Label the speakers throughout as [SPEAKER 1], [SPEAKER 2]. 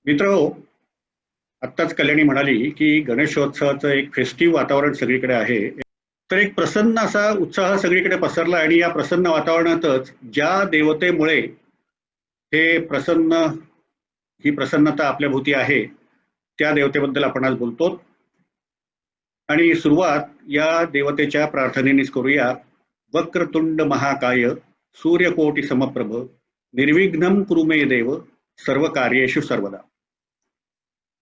[SPEAKER 1] मित्र आत्ताच कल्याणी म्हणाली की गणेशोत्सवाचं एक फेस्टिव्ह वातावरण सगळीकडे आहे. तर एक प्रसन्न असा उत्साह सगळीकडे पसरला आणि या प्रसन्न वातावरणातच ज्या देवतेमुळे हे प्रसन्न ही प्रसन्नता आपल्या भोवती आहे त्या देवतेबद्दल आपण आज बोलतो. आणि सुरुवात या देवतेच्या प्रार्थनेनेच करूया. वक्रतुंड महाकाय सूर्यकोटी समप्रभ निर्विघ्नं कुरु मे देव सर्व कार्येषु सर्वदा.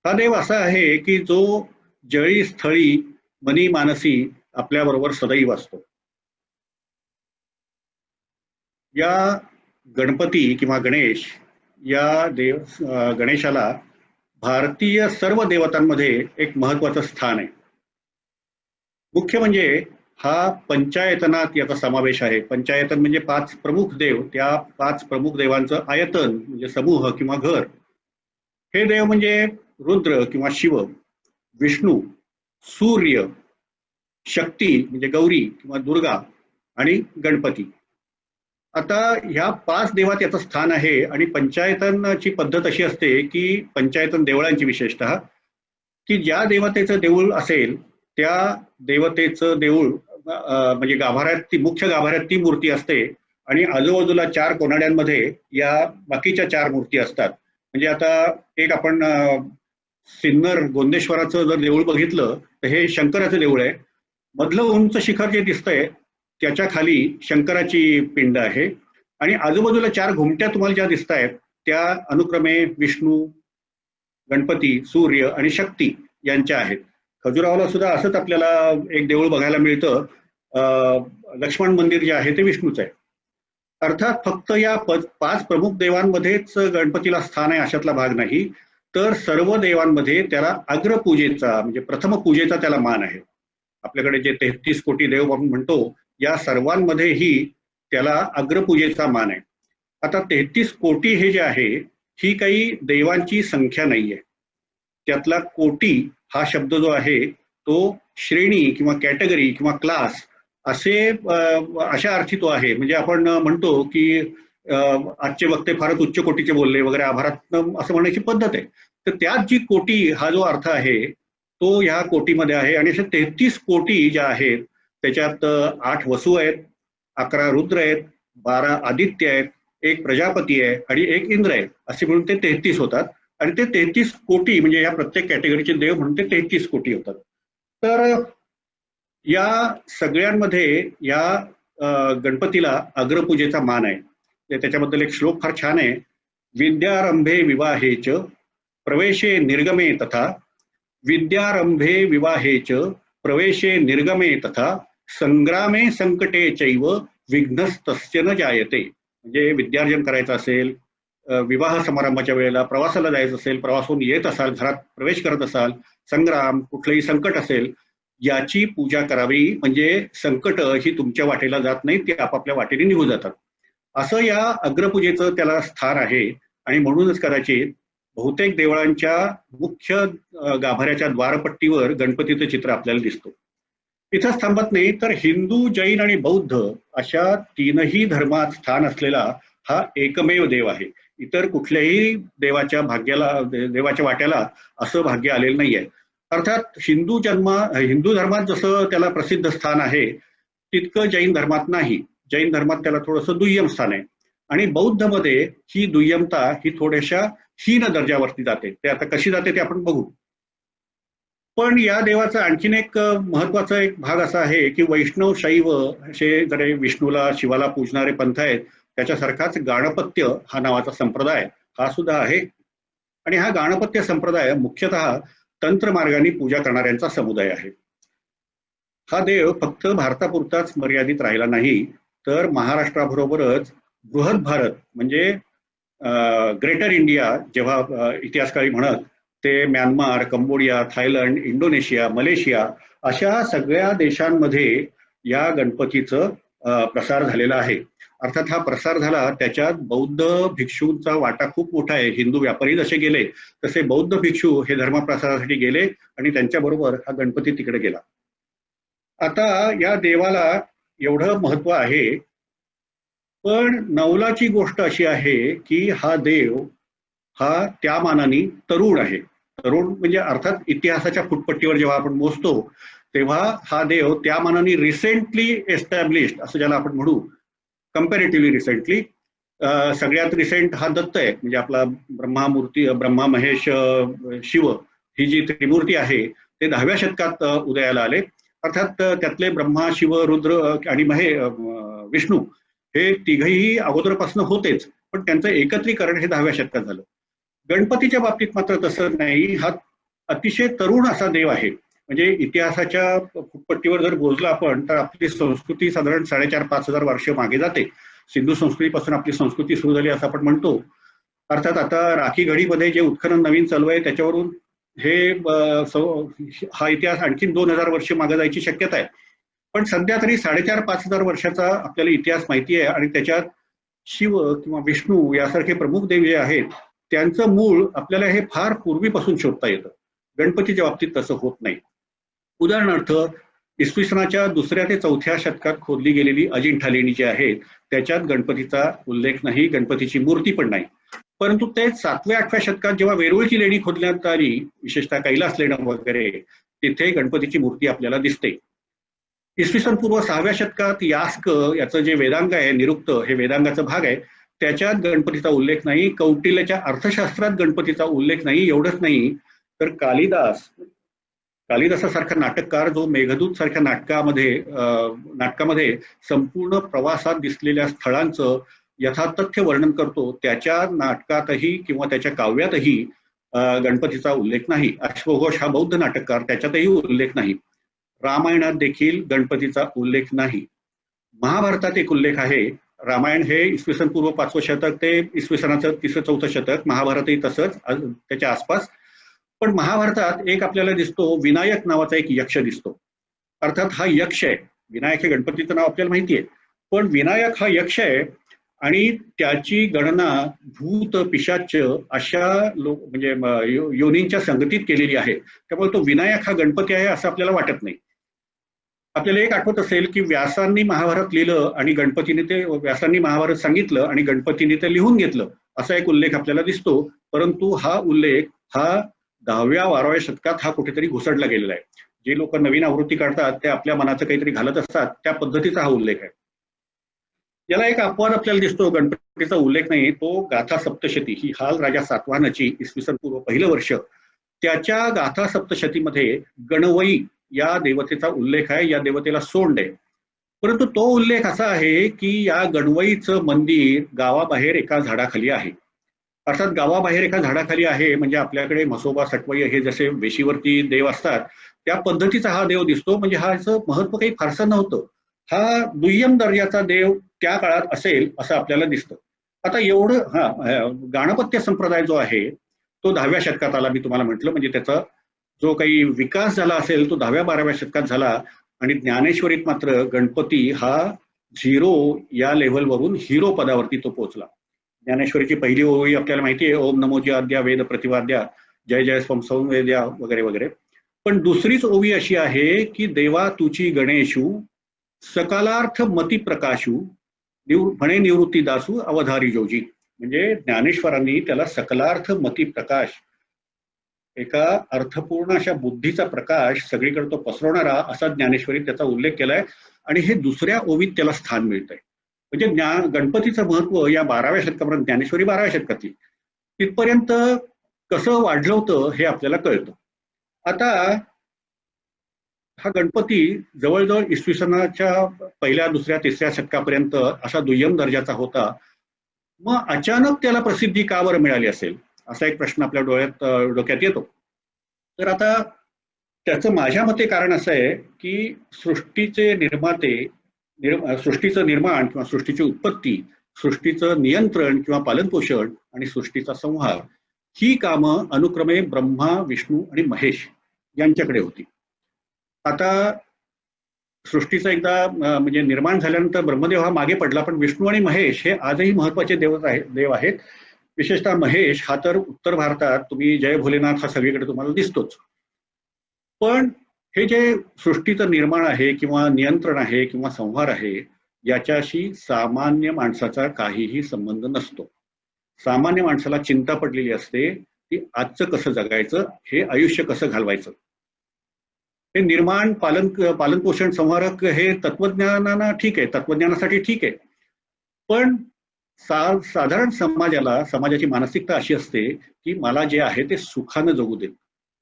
[SPEAKER 1] हा देव असा आहे की जो जळी स्थळी मनी मानसी आपल्याबरोबर सदैव असतो. या गणपती किंवा गणेश या गणेशाला भारतीय सर्व देवतांमध्ये एक महत्वाचं स्थान आहे. मुख्य म्हणजे हा पंचायतनात याचा समावेश आहे. पंचायतन म्हणजे पाच प्रमुख देव, त्या पाच प्रमुख देवांचं आयतन म्हणजे समूह किंवा घर. हे देव म्हणजे रुद्र किंवा शिव, विष्णू, सूर्य, शक्ती म्हणजे गौरी किंवा दुर्गा आणि गणपती. आता ह्या पाच देवात याचं स्थान आहे आणि पंचायतनची पद्धत अशी असते की पंचायतन देवळांची विशेषतः की ज्या देवतेचं देऊळ असेल त्या देवतेचं देऊळ म्हणजे गाभाऱ्यात ती मुख्य गाभाऱ्यात ती मूर्ती असते आणि आजूबाजूला चार कोनाड्यांमध्ये या बाकीच्या चार मूर्ती असतात. म्हणजे आता एक आपण सिन्नर गोंदेश्वराचं जर देऊळ बघितलं तर हे शंकराचं देऊळ आहे. मधलं उंच शिखर जे दिसतंय त्याच्या खाली शंकराची पिंड आहे आणि आजूबाजूला चार घुमट्या तुम्हाला ज्या दिसत आहेत त्या अनुक्रमे विष्णू, गणपती, सूर्य आणि शक्ती यांच्या आहेत. खजुराहोला सुद्धा असंच आपल्याला एक देऊळ बघायला मिळतं. लक्ष्मण मंदिर जे आहे ते विष्णूचं आहे. अर्थात फक्त या पाच प्रमुख देवांमध्येच गणपतीला स्थान आहे अशातला भाग नाही, तर सर्व देवांमध्ये त्याला अग्रपूजेचा म्हणजे प्रथम पूजेचा त्याला मान आहे. आपल्याकडे जे 33 कोटी देव आपण म्हणतो या सर्वांमध्येही त्याला अग्रपूजेचा मान आहे. आता 33 कोटी हे जे आहे ही काही देवांची संख्या नाहीये. त्यातला कोटी हा शब्द जो आहे तो श्रेणी किंवा कॅटेगरी किंवा क्लास अशा अर्थी तो आहे. म्हणजे आपण म्हणतो की आजचे वक्ते फारच उच्च कोटीचे बोलले वगैरे आभारात असं म्हणण्याची पद्धत आहे. तर त्यात जी कोटी हा जो अर्थ आहे तो ह्या कोटीमध्ये आहे आणि अशा 33 कोटी ज्या आहेत त्याच्यात 8 वसू आहेत, 11 रुद्र आहेत, 12 आदित्य आहेत, एक प्रजापती आहे आणि एक इंद्र आहे, असे म्हणून ते 33 होतात. आणि ते 33 कोटी म्हणजे या प्रत्येक कॅटेगरीचे देव म्हणून ते 33 कोटी होतात. तर या सगळ्यांमध्ये या गणपतीला अग्रपूजेचा मान आहे. त्याच्याबद्दल एक श्लोक फार छान आहे. विद्यारंभे विवाहेच प्रवेशे निर्गमे तथा विद्यारंभे विवाहेच प्रवेशे निर्गमे तथा संग्रामे संकटे चैव विघ्नस्तस्य न जायते. म्हणजे विद्यार्जन करायचं असेल, विवाह समारंभाच्या वेळेला प्रवासाला जायचं असेल, प्रवासून येत असाल, घरात प्रवेश करत असाल, संग्राम कुठलंही संकट असेल याची पूजा करावी म्हणजे संकट ही तुमच्या वाटेला जात नाही, ती आपापल्या वाटेने निघून जातात. असं या अग्रपूजेचं त्याला स्थान आहे आणि म्हणूनच कदाचित बहुतेक देवळांच्या मुख्य गाभाऱ्याच्या द्वारपट्टीवर गणपतीचं चित्र आपल्याला दिसतो. इथंच थांबत नाही तर हिंदू, जैन आणि बौद्ध अशा तीनही धर्मात स्थान असलेला हा एकमेव देव आहे. इतर कुठल्याही देवाच्या वाट्याला असं भाग्य आलेलं नाहीये. अर्थात हिंदू धर्मात जसं त्याला प्रसिद्ध स्थान आहे तितकं जैन धर्मात नाही. जैन धर्मात त्याला थोडंसं दुय्यम स्थान आहे आणि बौद्धमध्ये ही दुय्यमता ही थोड्याशा हीन दर्जावरती जाते. ते आता कशी जाते ते आपण बघू. पण या देवाचा आणखीन एक महत्वाचा एक भाग असा आहे की वैष्णव शैव असे जरे विष्णूला शिवाला पूजणारे पंथ आहेत त्याच्यासारखाच गाणपत्य हा नावाचा संप्रदाय हा सुद्धा आहे. आणि हा गाणपत्य संप्रदाय मुख्यतः तंत्र मार्गाने पूजा करणाऱ्यांचा समुदाय आहे. हा देव फक्त भारतापुरताच मर्यादित राहिला नाही तर महाराष्ट्राबरोबरच बृहद भारत म्हणजे ग्रेटर इंडिया जेव्हा इतिहासकाळी म्हणत ते Myanmar, Cambodia, Thailand, Indonesia, Malaysia अशा सगळ्या देशांमध्ये या गणपतीचं प्रसार झालेला आहे. अर्थात हा प्रसार झाला त्याच्यात बौद्ध भिक्षूंचा वाटा खूप मोठा आहे. हिंदू व्यापारी जसे गेले तसे बौद्ध भिक्षू हे धर्मप्रसारासाठी गेले आणि त्यांच्याबरोबर हा गणपती तिकडे गेला. आता या देवाला एवढं महत्व आहे पण नवलाची गोष्ट अशी आहे की हा देव हा त्या मानाने तरुण आहे. तरुण म्हणजे अर्थात इतिहासाच्या फुटपट्टीवर जेव्हा आपण मोजतो तेव्हा हा देव त्या मानाने रिसेंटली एस्टॅब्लिश्ड असं ज्याला आपण म्हणू, कम्पॅरेटिव्हली रिसेंटली, सगळ्यात रिसेंट हा दत्त आहे. म्हणजे आपला ब्रह्मा ब्रह्मा महेश शिव ही जी त्रिमूर्ती आहे ते 10व्या शतकात उदयाला आले. अर्थात त्यातले ब्रह्मा शिव रुद्र आणि विष्णू हे तिघही अगोदरपासून होतेच, पण त्यांचं एकत्रीकरण हे 10व्या शतकात झालं. गणपतीच्या बाबतीत मात्र तसं नाही. हा अतिशय तरुण असा देव आहे. म्हणजे इतिहासाच्या फुटपट्टीवर जर बोललो आपण तर आपली संस्कृती साधारण 4,500-5,000 वर्ष मागे जाते. सिंधू संस्कृतीपासून आपली संस्कृती सुरू झाली असं आपण म्हणतो. अर्थात आता राखी घडीमध्ये जे उत्खनन नवीन चालू आहे त्याच्यावरून हे हा इतिहास आणखीन 2,000 वर्ष मागे जायची शक्यता आहे. पण सध्या तरी 4,500-5,000 वर्षाचा आपल्याला इतिहास माहिती आहे आणि त्याच्यात शिव किंवा विष्णू यासारखे प्रमुख देव जे आहेत त्यांचं मूळ आपल्याला हे फार पूर्वीपासून शोधता येतं. गणपतीच्या बाबतीत तसं होत नाही. उदाहरणार्थ इसवी सनाच्या 2ऱ्या ते 4थ्या शतकात खोदली गेलेली अजिंठा लेणी जी आहे त्याच्यात गणपतीचा उल्लेख नाही, गणपतीची मूर्ती पण नाही. परंतु ते 7व्या-8व्या शतकात जेव्हा वेरूळची लेणी खोदण्यात आली, विशेषतः कैलास लेणं वगैरे, तिथे गणपतीची मूर्ती आपल्याला दिसते. इसवी सन पूर्व 6व्या शतकात यास्क याचं जे वेदांग आहे, निरुक्त हे वेदांगाचा भाग आहे, त्याच्यात गणपतीचा उल्लेख नाही. कौटिल्याच्या अर्थशास्त्रात गणपतीचा उल्लेख नाही. एवढंच नाही तर कालिदासासारखा नाटककार जो मेघदूत सारख्या नाटकामध्ये संपूर्ण प्रवासात दिसलेल्या स्थळांचं यथातथ्य वर्णन करतो, त्याच्या नाटकातही किंवा त्याच्या काव्यातही गणपतीचा उल्लेख नाही. अश्वघोष हा बौद्ध नाटककार, त्याच्यातही उल्लेख नाही. रामायणात देखील गणपतीचा उल्लेख नाही. महाभारतात एक उल्लेख आहे. रामायण हे इसवी सन पूर्व 5वं शतक ते इसवी सनाचं 3रं-4थं शतक, महाभारतही तसंच त्याच्या आसपास. पण महाभारतात एक आपल्याला दिसतो, विनायक नावाचा एक यक्ष दिसतो. अर्थात हा यक्ष आहे. विनायक हे गणपतीचं नाव आपल्याला माहिती आहे, पण विनायक हा यक्ष आहे आणि त्याची गणना भूत पिशाच अशा म्हणजे योनींच्या संगतीत केलेली आहे. त्यामुळे तो विनायक हा गणपती आहे असं आपल्याला वाटत नाही. आपल्याला एक आठवत असेल की व्यासांनी महाभारत लिहिलं आणि व्यासांनी महाभारत सांगितलं आणि गणपतीने ते लिहून घेतलं असा एक उल्लेख आपल्याला दिसतो. परंतु हा उल्लेख हा 10व्या-12व्या शतकात हा कुठेतरी घुसडला गेलेला आहे. जे लोक नवीन आवृत्ती काढतात ते आपल्या मनाचं काहीतरी घालत असतात, त्या पद्धतीचा हा उल्लेख आहे. याला एक अपवाद आपल्याला दिसतो, गणपतीचा उल्लेख नाही, तो गाथा सप्तशती ही हाल राजा सातवाहनाची इसवी सन पूर्व 1 वर्ष, त्याच्या गाथा सप्तशतीमध्ये गणवई या देवतेचा उल्लेख आहे. या देवतेला सोंड आहे. परंतु तो उल्लेख असा आहे की या गणवईचं मंदिर गावाबाहेर एका झाडाखाली आहे. अर्थात गावाबाहेर एका झाडाखाली आहे म्हणजे आपल्याकडे म्हसोबा सटवई हे जसे वेशीवरती देव असतात त्या पद्धतीचा हा देव दिसतो. म्हणजे ह्याचं महत्व काही फारसं नव्हतं. हा दुय्यम दर्जाचा देव त्या काळात असेल असं आपल्याला दिसतं. आता एवढं गाणपत्य संप्रदाय जो आहे तो 10व्या शतकात आला. मी तुम्हाला म्हटलं म्हणजे त्याचा जो काही विकास झाला असेल तो 10व्या-12व्या शतकात झाला आणि ज्ञानेश्वरीत मात्र गणपती हा 0 या लेव्हलवरून हिरो पदावरती तो पोहोचला. ज्ञानेश्वरीची पहिली ओवी आपल्याला माहिती आहे, ओम नमो आद्या वेद प्रतिवाद्या जय जय स्वम संवेद्या वगैरे वगैरे. पण दुसरीच ओवी अशी आहे की देवा तुची गणेशू सकालार्थ मती प्रकाशू म्हणे निवृत्ती दासू अवधारी जोजी. म्हणजे ज्ञानेश्वरांनी त्याला सकलार्थ मती प्रकाश, एका अर्थपूर्ण अशा बुद्धीचा प्रकाश सगळीकडे तो पसरवणारा असा ज्ञानेश्वरीत त्याचा उल्लेख केलाय आणि हे दुसऱ्या ओवीत त्याला स्थान मिळतंय. म्हणजे गणपतीचं महत्व या 12व्या शतकापर्यंत, ज्ञानेश्वरी 12व्या शतकातली, तिथपर्यंत कसं वाढलं होतं हे आपल्याला कळतं. आता हा गणपती जवळजवळ इसवी सनाच्या 1ल्या, 2ऱ्या, 3ऱ्या शतकापर्यंत असा दुय्यम दर्जाचा होता. मग अचानक त्याला प्रसिद्धी का बरं मिळाली असेल असा एक प्रश्न आपल्या डोक्यात येतो. तर आता त्याचं माझ्या मते कारण असं आहे की सृष्टीचे निर्माते, सृष्टीचं निर्माण किंवा सृष्टीची उत्पत्ती, सृष्टीचं नियंत्रण किंवा पालनपोषण आणि सृष्टीचा संहार ही कामं अनुक्रमे ब्रह्मा, विष्णू आणि महेश यांच्याकडे होती. आता सृष्टीचं एकदा म्हणजे निर्माण झाल्यानंतर ब्रह्मदेव हा मागे पडला, पण विष्णू आणि महेश हे आजही महत्वाचे देव आहेत. विशेषतः महेश हा तर उत्तर भारतात तुम्ही जय भोलेनाथ हा सगळीकडे तुम्हाला दिसतोच. पण हे जे सृष्टीचं निर्माण आहे किंवा नियंत्रण आहे किंवा संहार आहे याच्याशी सामान्य माणसाचा काहीही संबंध नसतो. सामान्य माणसाला चिंता पडलेली असते की आजचं कसं जगायचं, हे आयुष्य कसं घालवायचं. हे निर्माण, पालन पोषण, संहारक हे तत्वज्ञानाना ठीक आहे, तत्वज्ञानासाठी ठीक आहे. पण साधारण समाजाची मानसिकता अशी असते की मला जे आहे ते सुखानं जगू देत.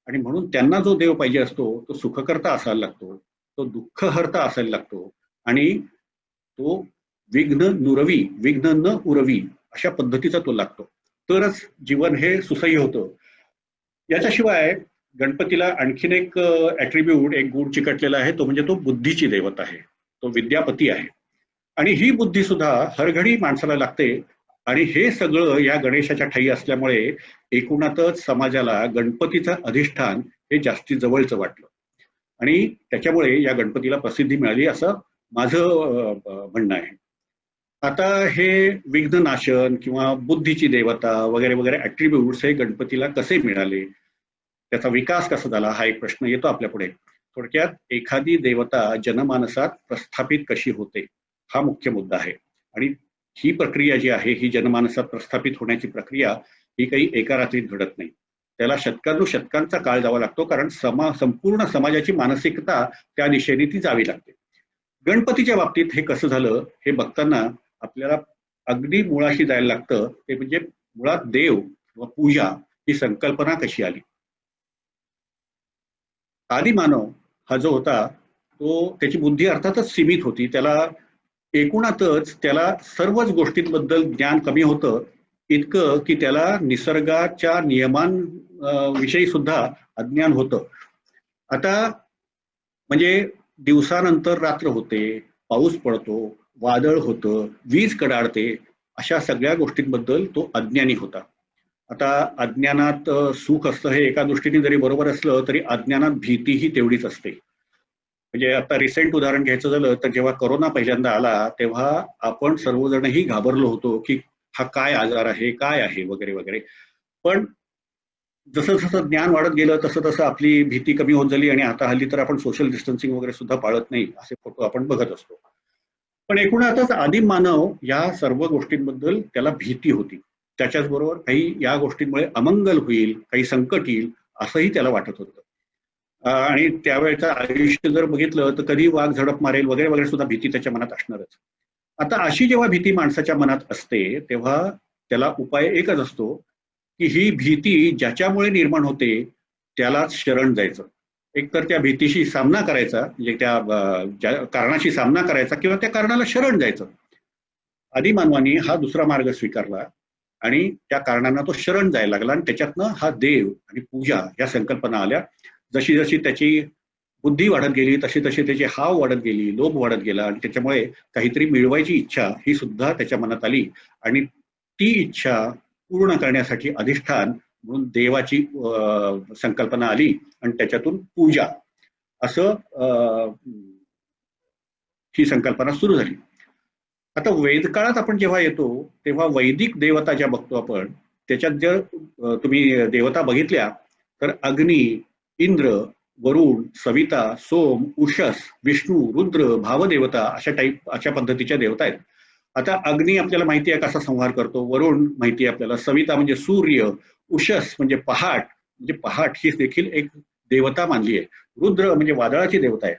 [SPEAKER 1] आणि म्हणून त्यांना जो देव पाहिजे असतो तो सुखकर्ता असायला लागतो, तो दुःखहर्ता असायला लागतो. आणि तो विघ्न न उरवी अशा पद्धतीचा तो लागतो, तरच जीवन हे सुसह्य होतं. याच्याशिवाय गणपतीला आणखीन एक ऍट्रिब्यूट, एक गुण चिकटलेला आहे, तो म्हणजे तो बुद्धीची देवता आहे, तो विद्यापती आहे. आणि ही बुद्धी सुद्धा हरघडी माणसाला लागते. आणि हे सगळं या गणेशाच्या ठायी असल्यामुळे एकूणातच समाजाला गणपतीचं अधिष्ठान हे जास्ती जवळचं वाटलं. आणि त्याच्यामुळे या गणपतीला प्रसिद्धी मिळाली असं माझं म्हणणं आहे. आता हे विघ्ननाशन किंवा बुद्धीची देवता वगैरे वगैरे ऍट्रिब्यूट्स हे गणपतीला कसे मिळाले, त्याचा विकास कसा झाला, हा एक प्रश्न येतो आपल्या पुढे. थोडक्यात एखादी देवता जनमानसात प्रस्थापित कशी होते, हा मुख्य मुद्दा आहे. आणि ही प्रक्रिया जी आहे, ही जनमानसात प्रस्थापित होण्याची प्रक्रिया ही काही एका रात्रीत घडत नाही. त्याला शतकानुशतकांचा काळ जावा लागतो, कारण संपूर्ण समाजाची मानसिकता त्या दिशेने ती जावी लागते. गणपतीच्या बाबतीत हे कसं झालं हे बघताना आपल्याला अगदी मुळाशी जायला लागतं. ते म्हणजे मुळात देव किंवा पूजा ही संकल्पना कशी आली. आदी मानव हा जो होता तो, त्याची बुद्धी अर्थातच सीमित होती. एकूणातच त्याला सर्वच गोष्टींबद्दल ज्ञान कमी होतं, इतकं की त्याला निसर्गाच्या नियमांविषयी सुद्धा अज्ञान होतं. आता म्हणजे दिवसानंतर रात्र होते, पाऊस पडतो, वादळ होतं, वीज कडाडते, अशा सगळ्या गोष्टींबद्दल तो अज्ञानी होता. आता अज्ञानात सुख असतं हे एका दृष्टीने जरी बरोबर असलं तरी अज्ञानात भीतीही तेवढीच असते. म्हणजे आता रिसेंट उदाहरण घ्यायचं झालं तर जेव्हा कोरोना पहिल्यांदा आला तेव्हा आपण सर्वजणही घाबरलो होतो की हा काय आजार आहे, काय आहे, वगैरे वगैरे. पण जसं जसं ज्ञान वाढत गेलं तसं तसं आपली भीती कमी होत झाली. आणि आता हल्ली तर आपण सोशल डिस्टन्सिंग वगैरे सुद्धा पाळत नाही, असे फोटो आपण बघत असतो. पण एकूणातच आदिम मानव या सर्व गोष्टींबद्दल त्याला भीती होती. त्याच्याच बरोबर काही या गोष्टींमुळे अमंगल होईल, काही संकट येईल, असंही त्याला वाटत होतं. आणि त्यावेळेचं आयुष्य जर बघितलं तर कधी वाघ झडप मारेल वगैरे वगैरे सुद्धा भीती त्याच्या मनात असणारच. आता अशी जेव्हा भीती माणसाच्या मनात असते तेव्हा त्याला उपाय एकच असतो की ही भीती ज्याच्यामुळे निर्माण होते त्यालाच शरण जायचं. एक तर त्या भीतीशी सामना करायचा, म्हणजे त्या ज्या कारणाशी सामना करायचा, किंवा त्या कारणाला शरण जायचं. आदिमानवानी हा दुसरा मार्ग स्वीकारला आणि त्या कारणांना तो शरण जायला लागला. आणि त्याच्यातनं हा देव आणि पूजा या संकल्पना आल्या. जशी जशी त्याची बुद्धी वाढत गेली तशी तशी त्याची हाव वाढत गेली, लोभ वाढत गेला, आणि त्याच्यामुळे काहीतरी मिळवायची इच्छा ही सुद्धा त्याच्या मनात आली. आणि ती इच्छा पूर्ण करण्यासाठी अधिष्ठान म्हणून देवाची संकल्पना आली आणि त्याच्यातून पूजा असं ही संकल्पना सुरू झाली. आता वेदकाळात आपण जेव्हा येतो तेव्हा वैदिक देवता ज्या बघतो आपण, त्याच्यात जर तुम्ही देवता बघितल्या तर अग्नी, इंद्र, वरुण, सविता, सोम, उषस, विष्णू, रुद्र, भावदेवता अशा पद्धतीच्या देवता आहेत. आता अग्नी आपल्याला माहिती आहे कसा संहार करतो, वरुण माहिती आहे आपल्याला, सविता म्हणजे सूर्य, उषस म्हणजे पहाट, म्हणजे पहाट ही देखील एक देवता मानली आहे. रुद्र म्हणजे वादळाची देवता आहे.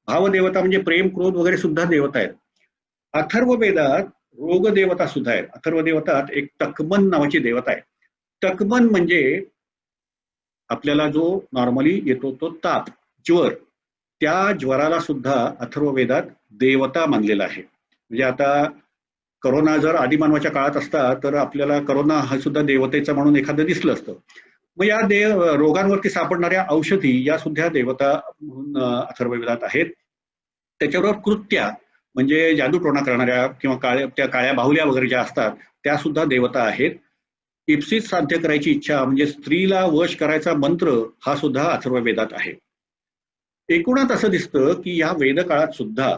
[SPEAKER 1] भावदेवता म्हणजे प्रेम, क्रोध वगैरे सुद्धा देवता आहेत. अथर्ववेदात रोग देवता सुद्धा आहे. अथर्वदेवतात एक तकमन नावाची देवता आहे. तकमन म्हणजे आपल्याला जो नॉर्मली येतो तो ताप, ज्वर, त्या ज्वराला सुद्धा अथर्ववेदात देवता मानलेला आहे. म्हणजे आता करोना जर आदिमानवाच्या काळात असता तर आपल्याला करोना हा सुद्धा देवतेचा म्हणून एखादं दिसलं असतं. मग या रोगांवरती सापडणाऱ्या औषधी या सुद्धा देवता म्हणून अथर्ववेदात आहेत. त्याच्याबरोबर कृत्या म्हणजे जादूटोणा करणाऱ्या किंवा त्या काळ्या बाहुल्या वगैरे ज्या असतात त्या सुद्धा देवता आहेत. इप्सित साध्य करायची इच्छा म्हणजे स्त्रीला वश करायचा मंत्र हा सुद्धा अथर्ववेदात आहे. एकूणात असं दिसतं की या वेदकाळात सुद्धा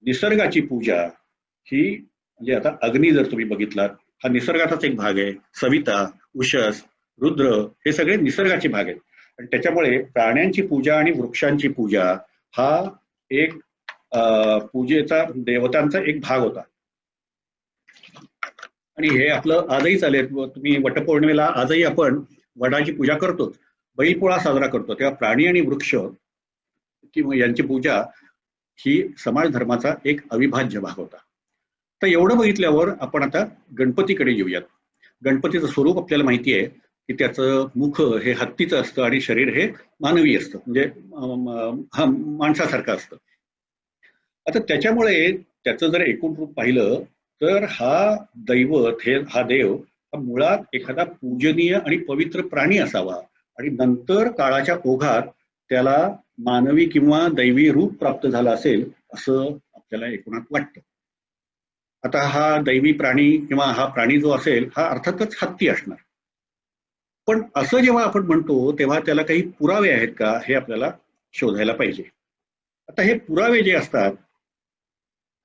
[SPEAKER 1] निसर्गाची पूजा ही, म्हणजे आता अग्नी जर तुम्ही बघितलात हा निसर्गाचाच एक भाग आहे. सविता, उषस, रुद्र हे सगळे निसर्गाचे भाग आहेत. आणि त्याच्यामुळे प्राण्यांची पूजा आणि वृक्षांची पूजा हा एक पूजेचा, देवतांचा एक भाग होता. आणि हे आपलं आजही चालेल. तुम्ही वटपौर्णिमेला आजही आपण वडाची पूजा करतो, बैलपोळा साजरा करतो, तेव्हा प्राणी आणि वृक्ष किंवा यांची पूजा ही समाज धर्माचा एक अविभाज्य भाग होता. तर एवढं बघितल्यावर आपण आता गणपतीकडे येऊयात. गणपतीचं स्वरूप आपल्याला माहिती आहे की त्याचं मुख हे हत्तीचं असतं आणि शरीर हे मानवी असतं, म्हणजे माणसासारखं असतं. आता त्याच्यामुळे त्याचं जर एकूण रूप पाहिलं तर दैवत हा देव हा मुळात एखादा पूजनीय आणि पवित्र प्राणी असावा आणि नंतर काळाच्या ओघात त्याला मानवी किंवा दैवी रूप प्राप्त झालं असेल असं आपल्याला एकूणात वाटतं. आता हा दैवी प्राणी किंवा हा प्राणी जो असेल हा अर्थातच हत्ती असणार. पण असं जेव्हा आपण म्हणतो तेव्हा त्याला काही पुरावे आहेत का हे आपल्याला शोधायला पाहिजे. आता हे पुरावे जे असतात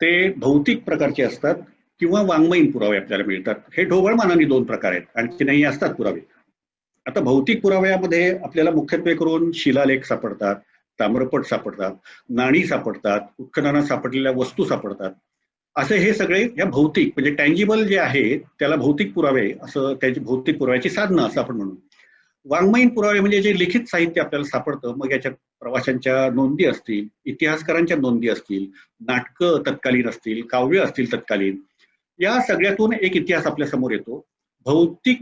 [SPEAKER 1] ते भौतिक प्रकारचे असतात किंवा वाङ्मयीन पुरावे आपल्याला मिळतात. हे ढोबळमानाने दोन प्रकार आहेत, आणखीनही असतात पुरावे. आता भौतिक पुराव्यामध्ये आपल्याला मुख्यत्वे करून शिलालेख सापडतात, ताम्रपट सापडतात, नाणी सापडतात, उत्खननात सापडलेल्या वस्तू सापडतात. असे हे सगळे या भौतिक म्हणजे टँजिबल जे आहे त्याला भौतिक पुरावे असं, त्याची भौतिक पुराव्याची साधनं असं आपण म्हणू. वाङ्मयीन पुरावे म्हणजे जे लिखित साहित्य आपल्याला सापडतं, मग याच्यात प्रवाशांच्या नोंदी असतील, इतिहासकारांच्या नोंदी असतील, नाटकं तत्कालीन असतील, काव्य असतील तत्कालीन, या सगळ्यातून एक इतिहास आपल्या समोर येतो. भौतिक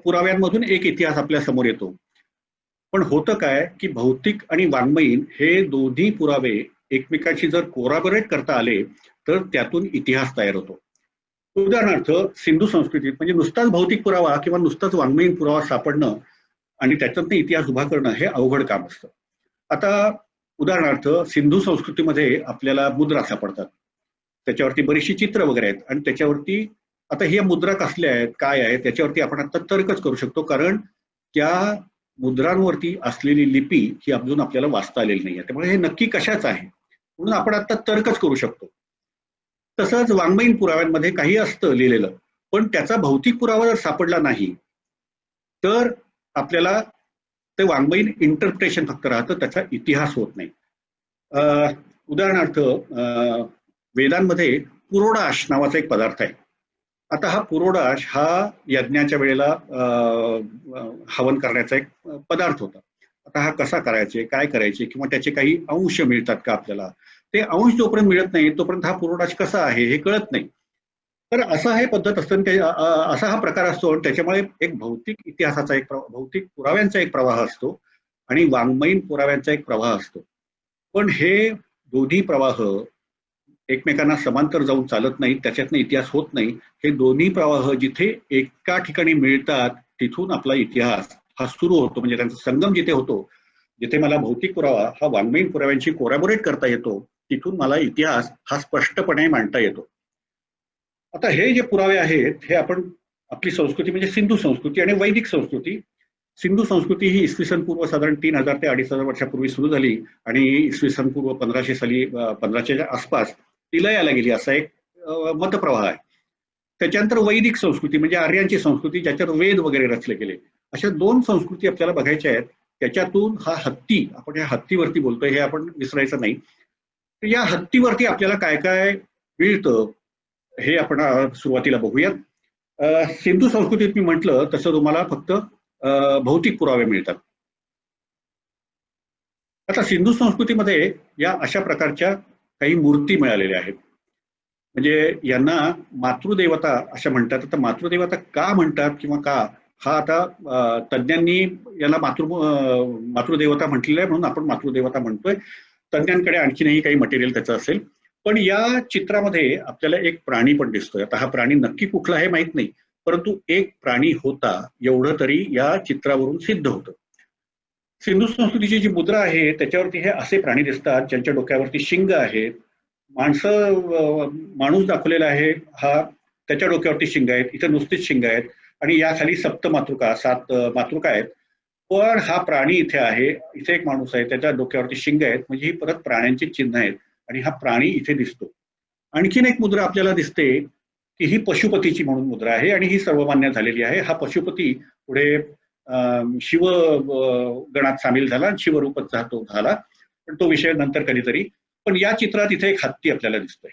[SPEAKER 1] पुराव्यांमधून एक इतिहास आपल्या समोर येतो. पण होतं काय की भौतिक आणि वाङ्मयीन हे दोन्ही पुरावे एकमेकांशी जर कोराबोरेट करता आले तर त्यातून इतिहास तयार होतो. उदाहरणार्थ सिंधू संस्कृतीत म्हणजे नुसताच भौतिक पुरावा किंवा नुसताच वाङ्मयीन पुरावा सापडणं आणि त्याच्यातनं इतिहास उभा करणं हे अवघड काम असतं. आता उदाहरणार्थ सिंधू संस्कृतीमध्ये आपल्याला मुद्रा सापडतात, त्याच्यावरती बरीचशी चित्र वगैरे आहेत आणि त्याच्यावरती आता ह्या मुद्रा कसल्या आहेत काय आहेत त्याच्यावरती आपण आता तर्कच करू शकतो, कारण त्या मुद्रांवरती असलेली लिपी ही अजून आपल्याला वाचता आलेली नाही आहे. त्यामुळे हे नक्की कशाच आहे म्हणून आपण आता तर्कच करू शकतो. तसंच वाङ्मयीन पुराव्यांमध्ये काही असतं लिहिलेलं, पण त्याचा भौतिक पुरावा जर सापडला नाही तर आपल्याला ते वाङ्मयीन इंटरप्रिटेशन फक्त राहतं, त्याचा इतिहास होत नाही. उदाहरणार्थ वेदांमध्ये पुरोडाश नावाचा एक पदार्थ आहे. आता हा पुरोडाश हा यज्ञाच्या वेळेला हवन करण्याचा एक पदार्थ होता. आता हा कसा करायचे, काय करायचे किंवा त्याचे काही अंश मिळतात का आपल्याला, ते अंश जोपर्यंत मिळत नाही तोपर्यंत हा पुरोडाश कसा आहे हे कळत नाही. तर असा हे पद्धत असतं, असा हा प्रकार असतो. त्याच्यामुळे एक भौतिक इतिहासाचा एक भौतिक पुराव्यांचा एक प्रवाह असतो आणि वाङ्मयीन पुराव्यांचा एक प्रवाह असतो. पण हे दोन्ही प्रवाह एकमेकांना समांतर जाऊन चालत नाही, त्याच्यातनं इतिहास होत नाही. हे दोन्ही प्रवाह जिथे एका ठिकाणी मिळतात तिथून आपला इतिहास हा सुरू होतो, म्हणजे त्यांचा संगम जिथे होतो, जिथे मला भौतिक पुरावा हा वाङ्मयीन पुराव्यांशी कोरॅबोरेट करता येतो, तिथून मला इतिहास हा स्पष्टपणे मांडता येतो. आता हे जे पुरावे आहेत हे आपण आपली संस्कृती म्हणजे सिंधू संस्कृती आणि वैदिक संस्कृती. सिंधू संस्कृती ही इसवी सन पूर्व साधारण 3000 ते 2500 वर्षापूर्वी सुरू झाली आणि इसवी सन पूर्व 1500 साली 1500च्या आसपास ती लयाला गेली असा एक मतप्रवाह आहे. त्याच्यानंतर वैदिक संस्कृती म्हणजे आर्यांची संस्कृती ज्याच्यावर वेद वगैरे रचले गेले. अशा दोन संस्कृती आपल्याला बघायच्या आहेत. त्याच्यातून हा हत्ती, आपण या हत्तीवरती बोलतोय हे आपण विसरायचं नाही. तर या हत्तीवरती आपल्याला काय काय मिळतं हे आपण सुरुवातीला बघूयात. सिंधू संस्कृतीत मी म्हटलं तसं तुम्हाला फक्त भौतिक पुरावे मिळतात. आता सिंधू संस्कृतीमध्ये या अशा प्रकारच्या काही मूर्ती मिळालेल्या आहेत. म्हणजे यांना मातृदेवता अशा म्हणतात. आता मातृदेवता का म्हणतात किंवा का, हा आता तज्ज्ञांनी याला मातृदेवता म्हटलेलं आहे म्हणून आपण मातृदेवता म्हणतोय. तज्ज्ञांकडे आणखीनही काही मटेरियल त्याचं असेल. पण या चित्रामध्ये आपल्याला एक प्राणी पण दिसतोय. आता हा प्राणी नक्की कुठला आहे माहित नाही, परंतु एक प्राणी होता एवढं तरी या चित्रावरून सिद्ध होतं. सिंधू संस्कृतीची जी मुद्रा आहे त्याच्यावरती हे असे प्राणी दिसतात ज्यांच्या डोक्यावरती शिंग आहेत. माणूस दाखवलेला आहे, हा त्याच्या डोक्यावरती शिंग आहेत, इथे नुसतीच शिंग आहेत आणि या खाली सप्त मातृका 7 मातृका आहेत. पण हा प्राणी इथे आहे, इथे एक माणूस आहे, त्याच्या डोक्यावरती शिंग आहेत, म्हणजे ही परत प्राण्यांची चिन्ह आहेत आणि हा प्राणी इथे दिसतो. आणखीन एक मुद्रा आपल्याला दिसते की ही पशुपतीची म्हणून मुद्रा आहे आणि ही सर्वमान्य झालेली आहे. हा पशुपती पुढे शिव गणात सामील झाला, शिवरूपच तो झाला, पण तो विषय नंतर कधीतरी. पण या चित्रात इथे एक हत्ती आपल्याला दिसतोय.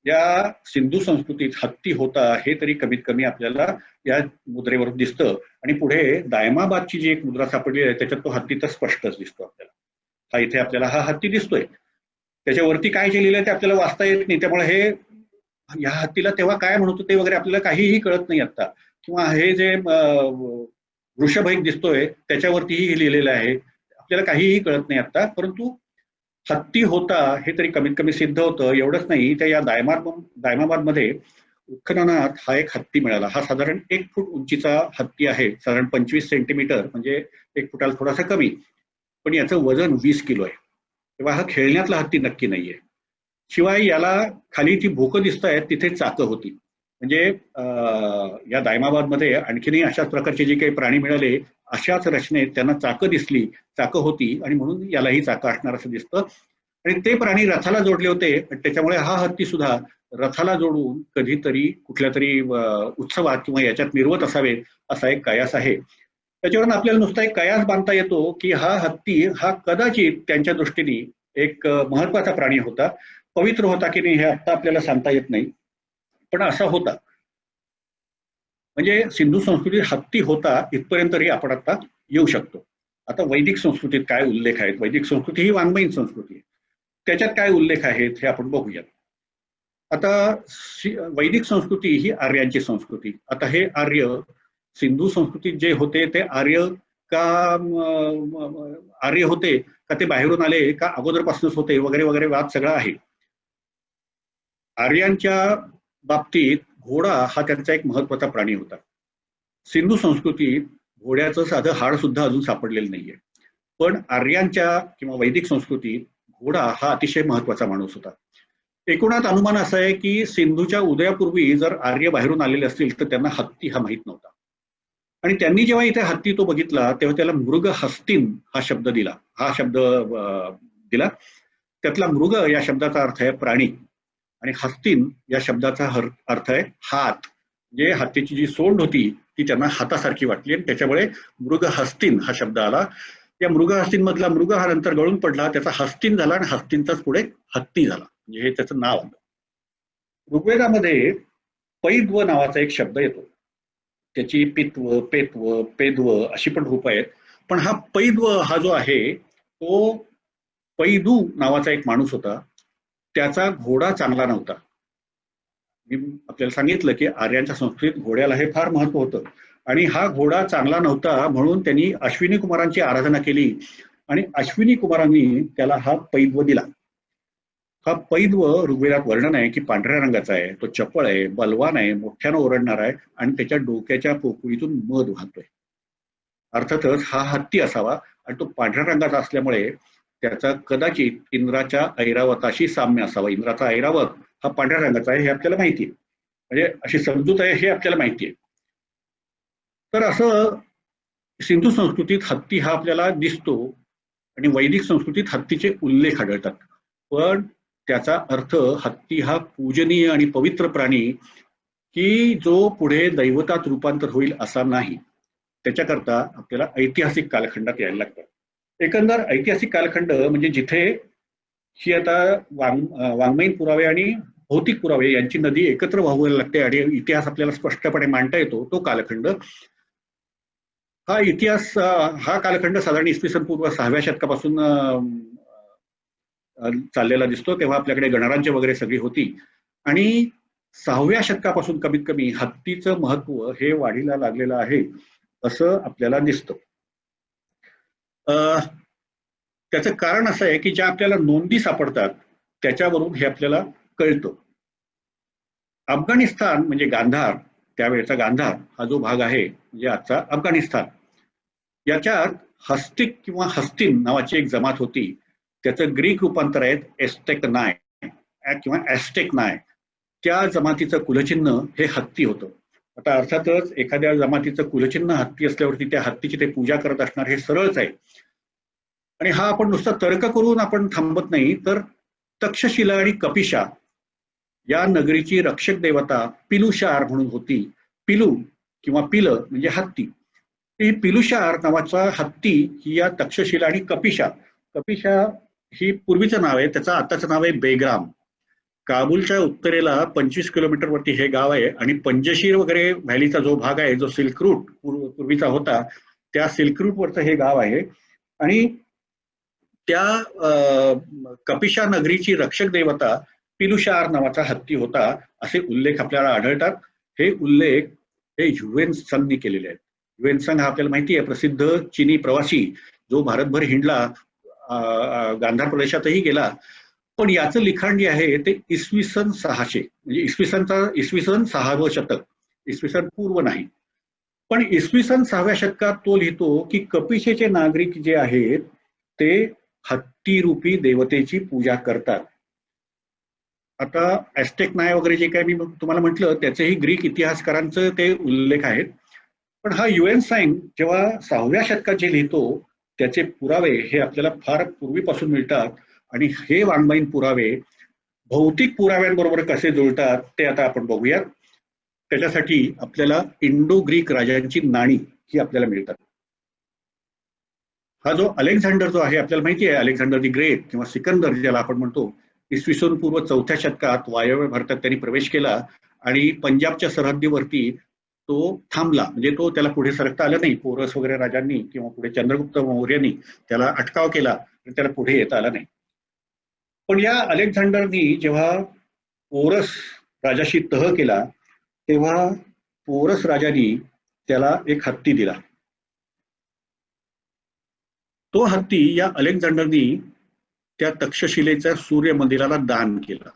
[SPEAKER 1] या सिंधू संस्कृतीत हत्ती होता हे तरी कमीत कमी आपल्याला या मुद्रेवरून दिसतं. आणि पुढे दायमाबादची जी एक मुद्रा सापडली आहे त्याच्यात तो हत्ती तर स्पष्टच दिसतो आपल्याला. हा इथे आपल्याला हा हत्ती दिसतोय. त्याच्यावरती काय जे लिहिलंय ते आपल्याला वाचता येत नाही, त्यामुळे हे या हत्तीला तेव्हा काय म्हणत होते वगैरे आपल्याला काहीही कळत नाही आता. किंवा हे जे वृषभ एक दिसतोय त्याच्यावरतीही हे लिहिलेलं आहे, आपल्याला काहीही कळत नाही आता. परंतु हत्ती होता हे तरी कमीत कमी सिद्ध होतं. एवढंच नाही, त्या या दायमाबादमध्ये उत्खननात हा एक हत्ती मिळाला. हा साधारण 1 फूट उंचीचा हत्ती आहे, साधारण 25 सेंटीमीटर, म्हणजे 1 फुटाला थोडासा कमी. पण याचं वजन 20 किलो आहे. तेव्हा हा खेळण्यातला हत्ती नक्की नाहीये. शिवाय याला खाली जी भोकं दिसत आहेत तिथे चाकं होती. म्हणजे या दायमाबादमध्ये आणखीनही अशाच प्रकारचे जे काही प्राणी मिळाले, अशाच रचनेत त्यांना चाकं दिसली, चाकं होती, आणि म्हणून यालाही चाकं असणार असं दिसतं. आणि ते प्राणी रथाला जोडले होते, आणि त्याच्यामुळे हा हत्ती सुद्धा रथाला जोडून कधीतरी कुठल्या तरी उत्सवात किंवा याच्यात मिरवत असावे, असा एक कयास आहे. त्याच्यावरून आपल्याला नुसता एक कयास बांधता येतो की हा हत्ती हा कदाचित त्यांच्या दृष्टीने एक महत्वाचा प्राणी होता. पवित्र होता की नाही हे आता आपल्याला सांगता येत नाही, पण असा होता. म्हणजे सिंधू संस्कृतीत हत्ती होता इथपर्यंत तरी आपण आता येऊ शकतो. आता वैदिक संस्कृतीत काय उल्लेख आहेत? वैदिक संस्कृती ही वाङ्मयीन संस्कृती आहे. त्याच्यात काय उल्लेख आहेत हे आपण बघूयात. आता वैदिक संस्कृती ही आर्यांची संस्कृती. आता हे आर्य सिंधू संस्कृतीत जे होते ते आर्य का आर्य होते का ते बाहेरून आले का अगोदरपासूनच होते वगैरे वगैरे वाद सगळा आहे. आर्यांच्या बाबतीत घोडा हा त्यांचा एक महत्वाचा प्राणी होता. सिंधू संस्कृतीत घोड्याचं साधं हाड सुद्धा अजून सापडलेलं नाहीये. पण आर्यांच्या किंवा वैदिक संस्कृतीत घोडा हा अतिशय महत्वाचा माणूस होता. एकूणात अनुमान असा आहे की सिंधूच्या उदयापूर्वी जर आर्य बाहेरून आलेले असतील तर त्यांना हत्ती हा माहीत नव्हता. आणि त्यांनी जेव्हा इथे हत्ती तो बघितला तेव्हा त्याला मृग हस्तीन हा शब्द दिला. हा शब्द दिला. त्यातला मृग या शब्दाचा अर्थ आहे प्राणी, आणि हस्तीन या शब्दाचा अर्थ आहे हात. म्हणजे हत्तीची जी सोंड होती ती त्यांना हातासारखी वाटली, आणि त्याच्यामुळे मृग हस्तीन हा शब्द आला. या मृग हस्तीन मधला मृग हा नंतर गळून पडला, त्याचा हस्तीन झाला, आणि हस्तीनचाच पुढे हत्ती झाला, म्हणजे हे त्याचं नाव आलं. ऋग्वेदामध्ये पैद्व नावाचा एक शब्द येतो. त्याची पित्व, पेत्व, पेद्व अशी पण रूप आहेत. पण हा पैद्व हा जो आहे तो पैदू नावाचा एक माणूस होता. त्याचा घोडा चांगला नव्हता. मी आपल्याला सांगितलं की आर्यांच्या संस्कृतीत घोड्याला हे फार महत्व होतं, आणि हा घोडा चांगला नव्हता म्हणून त्यांनी अश्विनी कुमारांची आराधना केली, आणि अश्विनी कुमारांनी त्याला हा पैद्व दिला. हा पैद्व ऋग्वेदात वर्णन आहे की पांढऱ्या रंगाचा आहे, तो चपळ आहे, बलवान आहे, मोठ्यानं ओरडणार आहे, आणि त्याच्या डोक्याच्या पोकळीतून मध वाहतोय. अर्थातच हा हत्ती असावा, आणि तो पांढऱ्या रंगाचा असल्यामुळे त्याचा कदाचित इंद्राच्या ऐरावताशी साम्य असावा. इंद्राचा ऐरावत हा पांढऱ्या रंगाचा आहे हे आपल्याला माहिती आहे, म्हणजे अशी समजूत आहे हे आपल्याला माहिती आहे. तर असं सिंधू संस्कृतीत हत्ती हा आपल्याला दिसतो, आणि वैदिक संस्कृतीत हत्तीचे उल्लेख आढळतात. पण त्याचा अर्थ हत्ती हा पूजनीय आणि पवित्र प्राणी की जो पुढे दैवतात रूपांतर होईल असा नाही. त्याच्याकरता आपल्याला ऐतिहासिक कालखंडात यायला लागतं. एकंदर ऐतिहासिक कालखंड म्हणजे जिथे ही आता वाङ्मयीन पुरावे आणि भौतिक पुरावे यांची नदी एकत्र वाहू लागते आणि इतिहास आपल्याला स्पष्टपणे मांडता येतो, तो कालखंड. हा इतिहास हा कालखंड साधारण इसवी सन पूर्व 6व्या शतकापासून चाललेला दिसतो. तेव्हा आपल्याकडे गणराज्य वगैरे सगळी होती, आणि 6व्या शतकापासून कमीत कमी हत्तीचं महत्व हे वाढीला लागलेलं आहे असं आपल्याला दिसतं. त्याचं कारण असं आहे की ज्या आपल्याला नोंदी सापडतात त्याच्यावरून हे आपल्याला कळतं. अफगाणिस्तान म्हणजे गांधार, त्यावेळेचा गांधार हा जो भाग आहे म्हणजे आजचा अफगाणिस्तान, याच्यात हस्तिक किंवा हस्तिन नावाची एक जमात होती. त्याचं ग्रीक रूपांतर आहे एस्टेक नाय किंवा ॲस्टेक नाय. त्या जमातीचं कुलचिन्ह हे हत्ती होतं. आता अर्थातच एखाद्या जमातीचं कुलचिन्ह हत्ती असल्यावरती त्या हत्तीची ते पूजा करत असणार हे सरळच आहे. आणि हा आपण नुसता तर्क करून आपण थांबत नाही, तर तक्षशिला आणि कपिशा या नगरीची रक्षक देवता पिलुशार म्हणून होती. पिलू किंवा पिल म्हणजे हत्ती. ही पिलुशार नावाचा हत्ती ही या तक्षशिला आणि कपिशा, कपिशा ही पूर्वीचं नाव आहे, त्याचं आताचं नाव आहे बेग्राम. काबूलच्या उत्तरेला 25 किलोमीटर वरती हे गाव आहे आणि पंजशीर वगैरे व्हॅलीचा जो भाग आहे, जो सिल्क रूट पूर्वीचा होता, त्या सिल्क रूट वरचं हे गाव आहे. आणि त्या कपिशा नगरीची रक्षक देवता पिलुशार नावाचा हत्ती होता, असे उल्लेख आपल्याला आढळतात. हे उल्लेख हे ह्युएन केलेले आहेत. ह्युएन हा आपल्याला माहिती आहे, प्रसिद्ध चीनी प्रवासी जो भारतभर हिंडला, गांधार प्रदेशातही गेला. पण याचं लिखाण जे आहे ते इसवी सन 600, म्हणजे इसवी सन 6वं शतक, इसवी सन पूर्व नाही. पण इसवी सन 6व्या शतकात तो लिहितो की कपिशेचे नागरिक जे आहेत ते हत्तीरूपी देवतेची पूजा करतात. आता ऍस्टेक नाय वगैरे जे काय मी तुम्हाला म्हटलं त्याचेही ग्रीक इतिहासकारांचं ते उल्लेख आहेत. पण हा युएन जेव्हा 6व्या शतकात जे लिहितो त्याचे पुरावे हे आपल्याला फार पूर्वीपासून मिळतात. आणि हे वाङ्मयीन पुरावे भौतिक पुराव्यांबरोबर कसे जुळतात ते आता आपण बघूयात. त्याच्यासाठी आपल्याला इंडो ग्रीक राजांची नाणी ही आपल्याला मिळतात. हा जो अलेक्झांडर जो आहे, आपल्याला माहिती आहे अलेक्झांडर दी ग्रेट किंवा सिकंदर ज्याला आपण म्हणतो, इसवी सन पूर्व 4थ्या शतकात वायव्य भारतात त्यांनी प्रवेश केला आणि पंजाबच्या सरहद्दीवरती तो थांबला. म्हणजे तो त्याला पुढे सरकता आलं नाही. पोरस वगैरे राजांनी किंवा पुढे चंद्रगुप्त मौर्यांनी त्याला अटकाव केला आणि त्याला पुढे येता आलं नाही. पण या अलेक्झांडरनी जेव्हा पोरस राजाशी तह केला तेव्हा पोरस राजानी त्याला एक हत्ती दिला. तो हत्ती या अलेक्झांडरनी त्या तक्षशिलेच्या सूर्य मंदिराला दान केला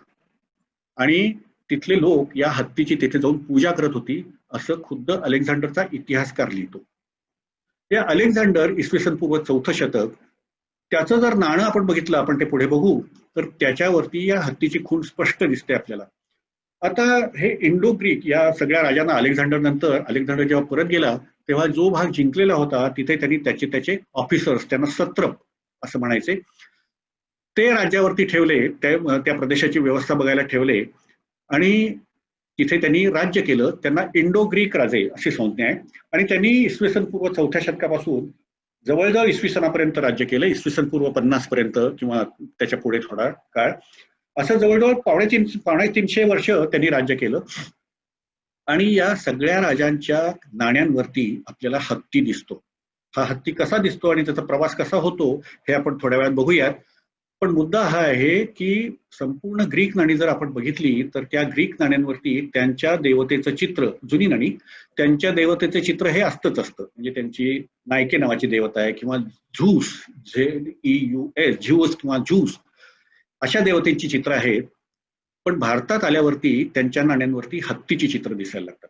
[SPEAKER 1] आणि तिथले लोक या हत्तीची तिथे जाऊन पूजा करत होती, असं खुद्द अलेक्झांडरचा इतिहासकार लिहितो. या अलेक्झांडर इसवी सन पूर्व 4थं शतक, त्याचं जर नाणं आपण बघितलं, आपण ते पुढे बघू, तर त्याच्यावरती या हत्तीची खूण स्पष्ट दिसते आपल्याला. आता हे इंडो ग्रीक या सगळ्या राजांना अलेक्झांडर जेव्हा परत गेला तेव्हा जो भाग जिंकलेला होता तिथे त्यांनी त्याचे ऑफिसर्स, त्यांना सत्रप असं म्हणायचे, ते राज्यावरती ठेवले, त्या प्रदेशाची व्यवस्था बघायला ठेवले आणि तिथे त्यांनी राज्य केलं. त्यांना इंडो ग्रीक राजे अशी संज्ञा आहे. आणि त्यांनी इसवी सन पूर्व 4थ्या शतकापासून जवळजवळ इसवी सनापर्यंत राज्य केलं. इसवी सन पूर्व 50 पर्यंत किंवा त्याच्या पुढे थोडा काळ, असं जवळजवळ 350 वर्ष त्यांनी राज्य केलं. आणि या सगळ्या राजांच्या नाण्यांवरती आपल्याला हत्ती दिसतो. हा हत्ती कसा दिसतो आणि त्याचा प्रवास कसा होतो हे आपण थोड्या वेळात बघूयात. पण मुद्दा हा आहे की संपूर्ण ग्रीक नाणी जर आपण बघितली तर त्या ग्रीक नाण्यांवरती त्यांच्या देवतेचं चित्र, जुनी नाणी, त्यांच्या देवतेचं चित्र हे असतंच असतं. म्हणजे त्यांची नायके नावाची देवता आहे किंवा झूस, ZEUS, झ्यूस किंवा झूस, अशा देवतेची चित्र आहेत. पण भारतात आल्यावरती त्यांच्या नाण्यांवरती हत्तीची चित्र दिसायला लागतात.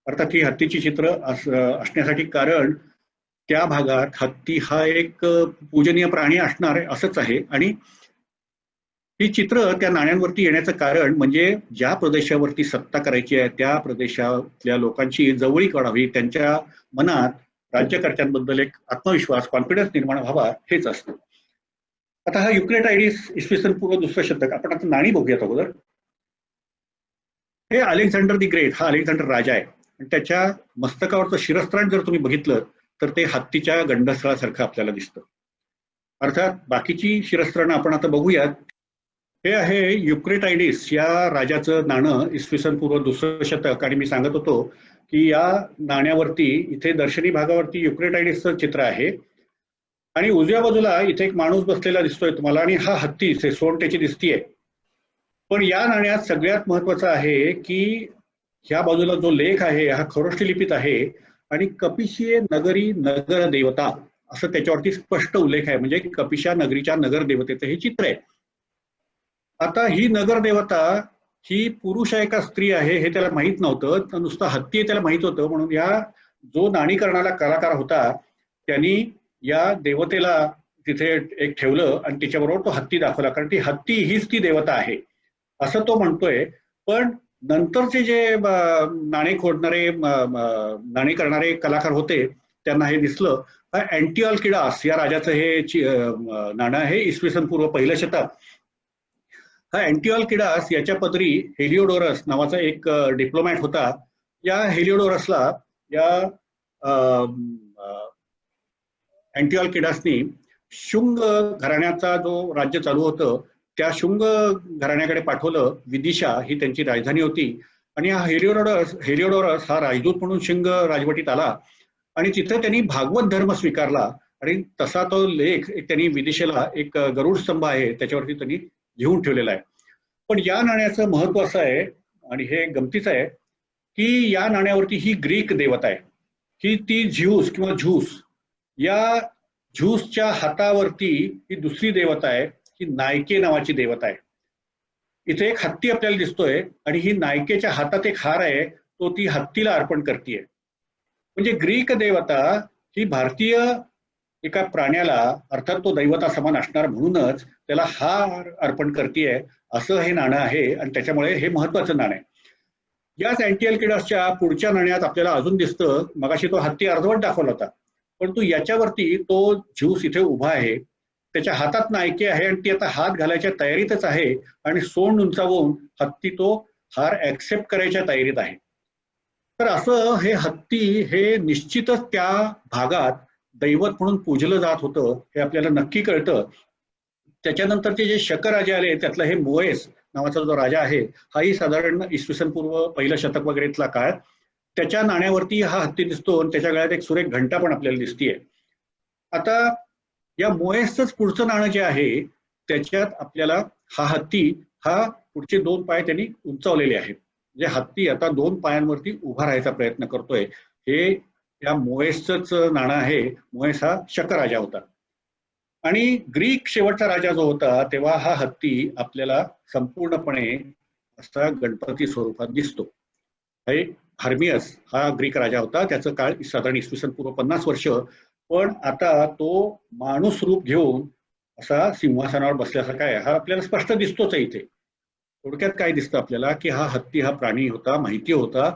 [SPEAKER 1] अर्थात ही हत्तीची चित्र असण्यासाठी कारण त्या भागात हत्ती हा एक पूजनीय प्राणी असणार असंच आहे. आणि ही चित्र त्या नाण्यांवरती येण्याचं कारण म्हणजे ज्या प्रदेशावरती सत्ता करायची आहे त्या प्रदेशातल्या लोकांची जवळीक वाढावी, त्यांच्या मनात राज्यकर्त्यांबद्दल एक आत्मविश्वास, कॉन्फिडन्स निर्माण व्हावा, हेच असतं. आता हा युक्रेटायडिस इसवी सन पूर्व 2रं शतक, आपण आता नाणी बघूयात अगोदर. हे अलेक्झांडर दी ग्रेट हा अलेक्झांडर राजा आहे आणि त्याच्या मस्तकावरचं शिरस्त्राण जर तुम्ही बघितलं तर ते हत्तीच्या गंडस्थळासारखं आपल्याला दिसतं. अर्थात बाकीची शिरस्त्राणं आपण आता बघूयात. हे आहे युक्रेटायडिस या राजाचं नाणं, इसवी सन पूर्व 2रं शतक. आणि मी सांगत होतो की या नाण्यावरती इथे दर्शनी भागावरती युक्रेटायडिसचं चित्र आहे आणि उजव्या बाजूला इथे एक माणूस बसलेला दिसतोय तुम्हाला आणि हा हत्ती सोंड त्याची दिसतीये. पण या नाण्यात सगळ्यात महत्वाचं आहे की ह्या बाजूला जो लेख आहे हा खरोष्टी लिपीत आहे आणि कपिशीय नगरी नगर देवता असं त्याच्यावरती स्पष्ट उल्लेख आहे. म्हणजे कपिशा नगरीच्या नगर देवतेचं हे चित्र आहे. आता ही नगर देवता ही पुरुष आहे का स्त्री आहे हे त्याला माहित नव्हतं, तर नुसतं हत्ती त्याला माहित होतं. म्हणून या जो नाणी करणारा कलाकार होता त्यांनी या देवतेला तिथे एक ठेवलं आणि तिच्याबरोबर तो हत्ती दाखवला, कारण ती हत्ती हीच ती देवता आहे असं तो म्हणतोय. पण नंतरचे जे नाणे खोडणारे, नाणे करणारे कलाकार होते त्यांना हे दिसलं. अँटिऑलकिडास या राजाचं हे नाणं आहे, इसवी सन पूर्व 1लं शतक. हा अँटिऑलकिडास याच्या पदरी हेलिओडोरस नावाचा एक डिप्लोमॅट होता. या हेलिओडोरसला या अँटिऑलकिडासनी शुंग घराण्याचा जो राज्य चालू होतं त्या शुंग घराण्याकडे पाठवलं. विदिशा ही त्यांची राजधानी होती आणि हा हेलिओडोरस हा राजदूत म्हणून शुंग राजवटीत आला आणि तिथे त्यांनी भागवत धर्म स्वीकारला आणि तसा तो लेख त्यांनी विदिशेला एक गरुड स्तंभ आहे त्याच्यावरती त्यांनी लिहून ठेवलेला आहे. पण या नाण्याचं महत्व असं आहे आणि हे गमतीचं आहे की या नाण्यावरती ही ग्रीक देवता आहे की ती झ्यूस किंवा झूस, या झ्यूसच्या हातावरती ही दुसरी देवता आहे ही नायके नावाची देवता आहे. इथे एक हत्ती आपल्याला दिसतोय आणि ही नायकेच्या हातात एक हार आहे, तो ती हत्तीला अर्पण करतीये. म्हणजे ग्रीक देवता ही भारतीय एका प्राण्याला, अर्थात तो दैवता समान असणार म्हणूनच त्याला हार अर्पण करतीये, असं हे नाणं आहे आणि त्याच्यामुळे हे महत्वाचं नाणं आहे. याच अँटिअल्किडसच्या पुढच्या नाण्यात आपल्याला अजून दिसतं, मगाशी तो हत्ती अर्धवट दाखवला होता, परंतु याच्यावरती तो झ्यूस इथे उभा आहे, त्याच्या हातात नायके आहे आणि ती आता हात घालायच्या तयारीतच आहे आणि सोंड उंचावून हत्ती तो हार ऍक्सेप्ट करायच्या तयारीत आहे. तर असं हे हत्ती हे निश्चितच त्या भागात दैवत म्हणून पूजलं जात होतं हे आपल्याला नक्की कळतं. त्याच्यानंतरचे जे शक राजे आले त्यातला हे मोएस नावाचा जो राजा आहे, हाही साधारण इसवी सन पूर्व पहिलं शतक वगैरेतला काळ. त्याच्या नाण्यावरती हा हत्ती दिसतो आणि त्याच्या गळ्यात एक सुरेख घंटा पण आपल्याला दिसतीये. आता या मोएसच पुढचं नाणं जे आहे त्याच्यात आपल्याला हा हत्ती हा पुढचे 2 पाय त्यांनी उंचावलेले आहेत, म्हणजे हत्ती आता 2 पायांवरती उभा राहायचा प्रयत्न करतोय. हे या मोएसच नाणं आहे. मोएस हा शक राजा होता आणि ग्रीक शेवटचा राजा जो होता तेव्हा हा हत्ती आपल्याला संपूर्णपणे असा गणपती स्वरूपात दिसतो. हे हर्मियस हा ग्रीक राजा होता, त्याचं काळ साधारण इसवी सन पूर्व 50 वर्ष. पण आता तो माणूस रूप घेऊन असा सिंहासनावर बसल्यासारखा आहे, हा आपल्याला स्पष्ट दिसतोच आहे इथे. थोडक्यात काय दिसतं आपल्याला की हा हत्ती हा प्राणी होता, माहिती होता,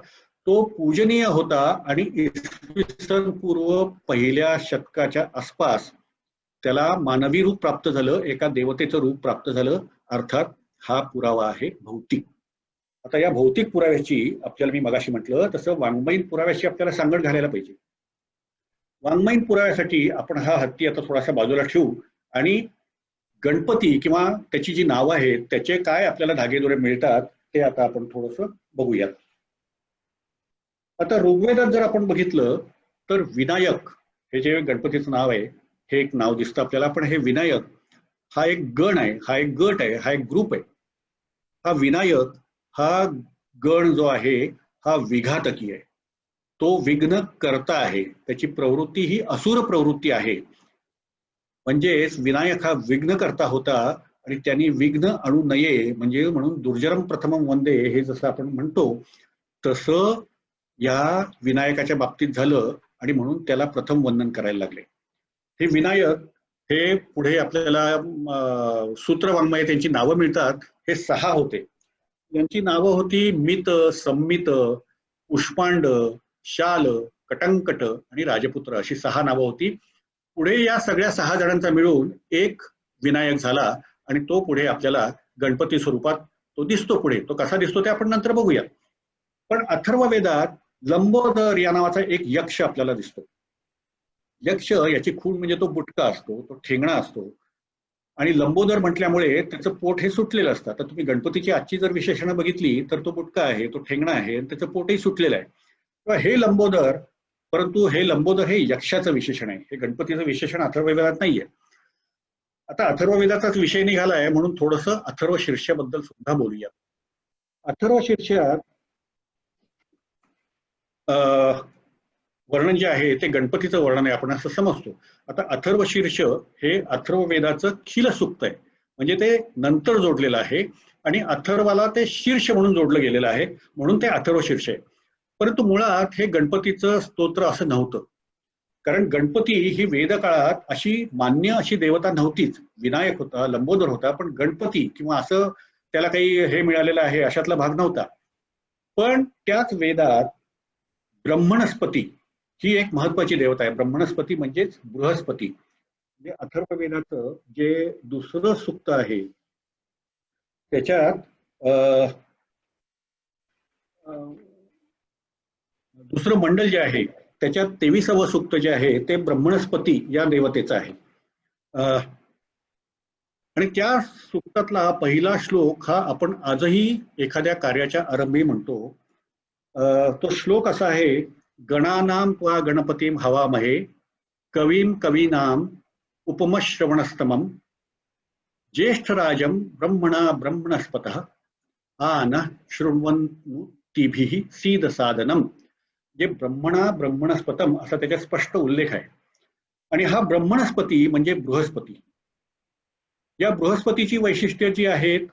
[SPEAKER 1] तो पूजनीय होता आणि इसवी सन पूर्व पहिल्या शतकाच्या आसपास त्याला मानवी रूप प्राप्त झालं, एका देवतेचं रूप प्राप्त झालं. अर्थात हा पुरावा आहे भौतिक. आता या भौतिक पुराव्याची आपल्याला, मी मगाशी म्हटलं तसं, वाङ्मयीन पुराव्याची आपल्याला सांगड घालायला पाहिजे. वाङ्मयीन पुराव्यासाठी आपण हा हत्ती आता थोडासा बाजूला ठेवू आणि गणपती किंवा त्याची जी नावं आहेत त्याचे काय आपल्याला धागेदोरे मिळतात ते आता आपण थोडंसं बघूयात. आता ऋग्वेदात जर आपण बघितलं तर विनायक हे जे गणपतीचं नाव आहे हे एक नाव दिसतं आपल्याला, पण हे विनायक हा एक गण आहे, हा एक गट आहे, हा एक ग्रुप आहे. हा विनायक हा गण जो आहे हा विघातकी आहे, तो विघ्न करता आहे, त्याची प्रवृत्ती ही असुर प्रवृत्ती आहे. म्हणजेच विनायक हा विघ्न करता होता आणि त्यांनी विघ्न आणू नये म्हणजे म्हणून दुर्जरम प्रथमम वंदे हे जसं आपण म्हणतो तसं या विनायकाच्या बाबतीत झालं आणि म्हणून त्याला प्रथम वंदन करायला लागले. हे विनायक हे पुढे आपल्याला सूत्र वाङ्मय त्यांची नावं मिळतात. हे 6 होते. यांची नावं होती मित, संमित, पुष्पांड, शाल, कटंकट आणि राजपुत्र, अशी 6 नावं होती. पुढे या सगळ्या 6 जणांचा मिळून एक विनायक झाला आणि तो पुढे आपल्याला गणपती स्वरूपात तो दिसतो. पुढे तो कसा दिसतो ते आपण नंतर बघूया. पण अथर्ववेदात लंबोदर या नावाचा एक यक्ष आपल्याला दिसतो. यक्ष याची खूण म्हणजे तो बुटका असतो, तो ठेंगणा असतो आणि लंबोदर म्हटल्यामुळे त्याचं पोट हे सुटलेलं असतं. तर तुम्ही गणपतीची आजची जर विशेषणं बघितली तर तो बुटका आहे, तो ठेंगणा आहे आणि त्याचं पोटही सुटलेलं आहे. तेव्हा हे लंबोदर, परंतु हे लंबोदर हे यक्षाचं विशेषण आहे, हे गणपतीचं विशेषण अथर्ववेदात नाहीये. आता अथर्ववेदाचाच विषय निघालाय म्हणून थोडंसं अथर्व शीर्षाबद्दल सुद्धा बोलूया. अथर्व शीर्षात वर्णन जे आहे ते गणपतीचं वर्णन आहे आपण असं समजतो. आता अथर्व शीर्ष हे अथर्ववेदाचं खिल सूक्त आहे, म्हणजे ते नंतर जोडलेलं आहे आणि अथर्वाला ते शीर्ष म्हणून जोडलं गेलेलं आहे म्हणून ते अथर्व शीर्ष आहे. परंतु मुळात हे गणपतीचं स्तोत्र असं नव्हतं, कारण गणपती ही वेदकाळात अशी मान्य अशी देवता नव्हतीच. विनायक होता, लंबोदर होता, पण गणपती किंवा असं त्याला काही हे मिळालेलं आहे अशातला भाग नव्हता. पण त्याच वेदात ब्रह्मणस्पती ही एक महत्वाची देवता आहे. ब्रह्मणस्पती म्हणजेच बृहस्पती. म्हणजे अथर्ववेदाचं जे दुसरं सूक्त आहे त्याच्यात दुसरं मंडल जे आहे त्याच्यात 23व सूक्त जे आहे ते ब्रह्मणस्पती या देवतेचं आहे. आणि त्या सूक्तातला पहिला श्लोक हा आपण आजही एखाद्या कार्याच्या आरंभी म्हणतो. तो श्लोक असा आहे, गणानां त्वा गणपतीं हवामहे कवीं कवीनां उपमश्रवणस्तमं ज्येष्ठराजं ब्रह्मणा ब्रह्मणस्पतः नः शृण्वन्नोतिभिः सीद सादनम. जे ब्रह्मणा ब्रह्मणस्पतम असा त्याचा स्पष्ट उल्लेख आहे. आणि हा ब्रह्मणस्पती म्हणजे बृहस्पती. या बृहस्पतीची वैशिष्ट्ये जी आहेत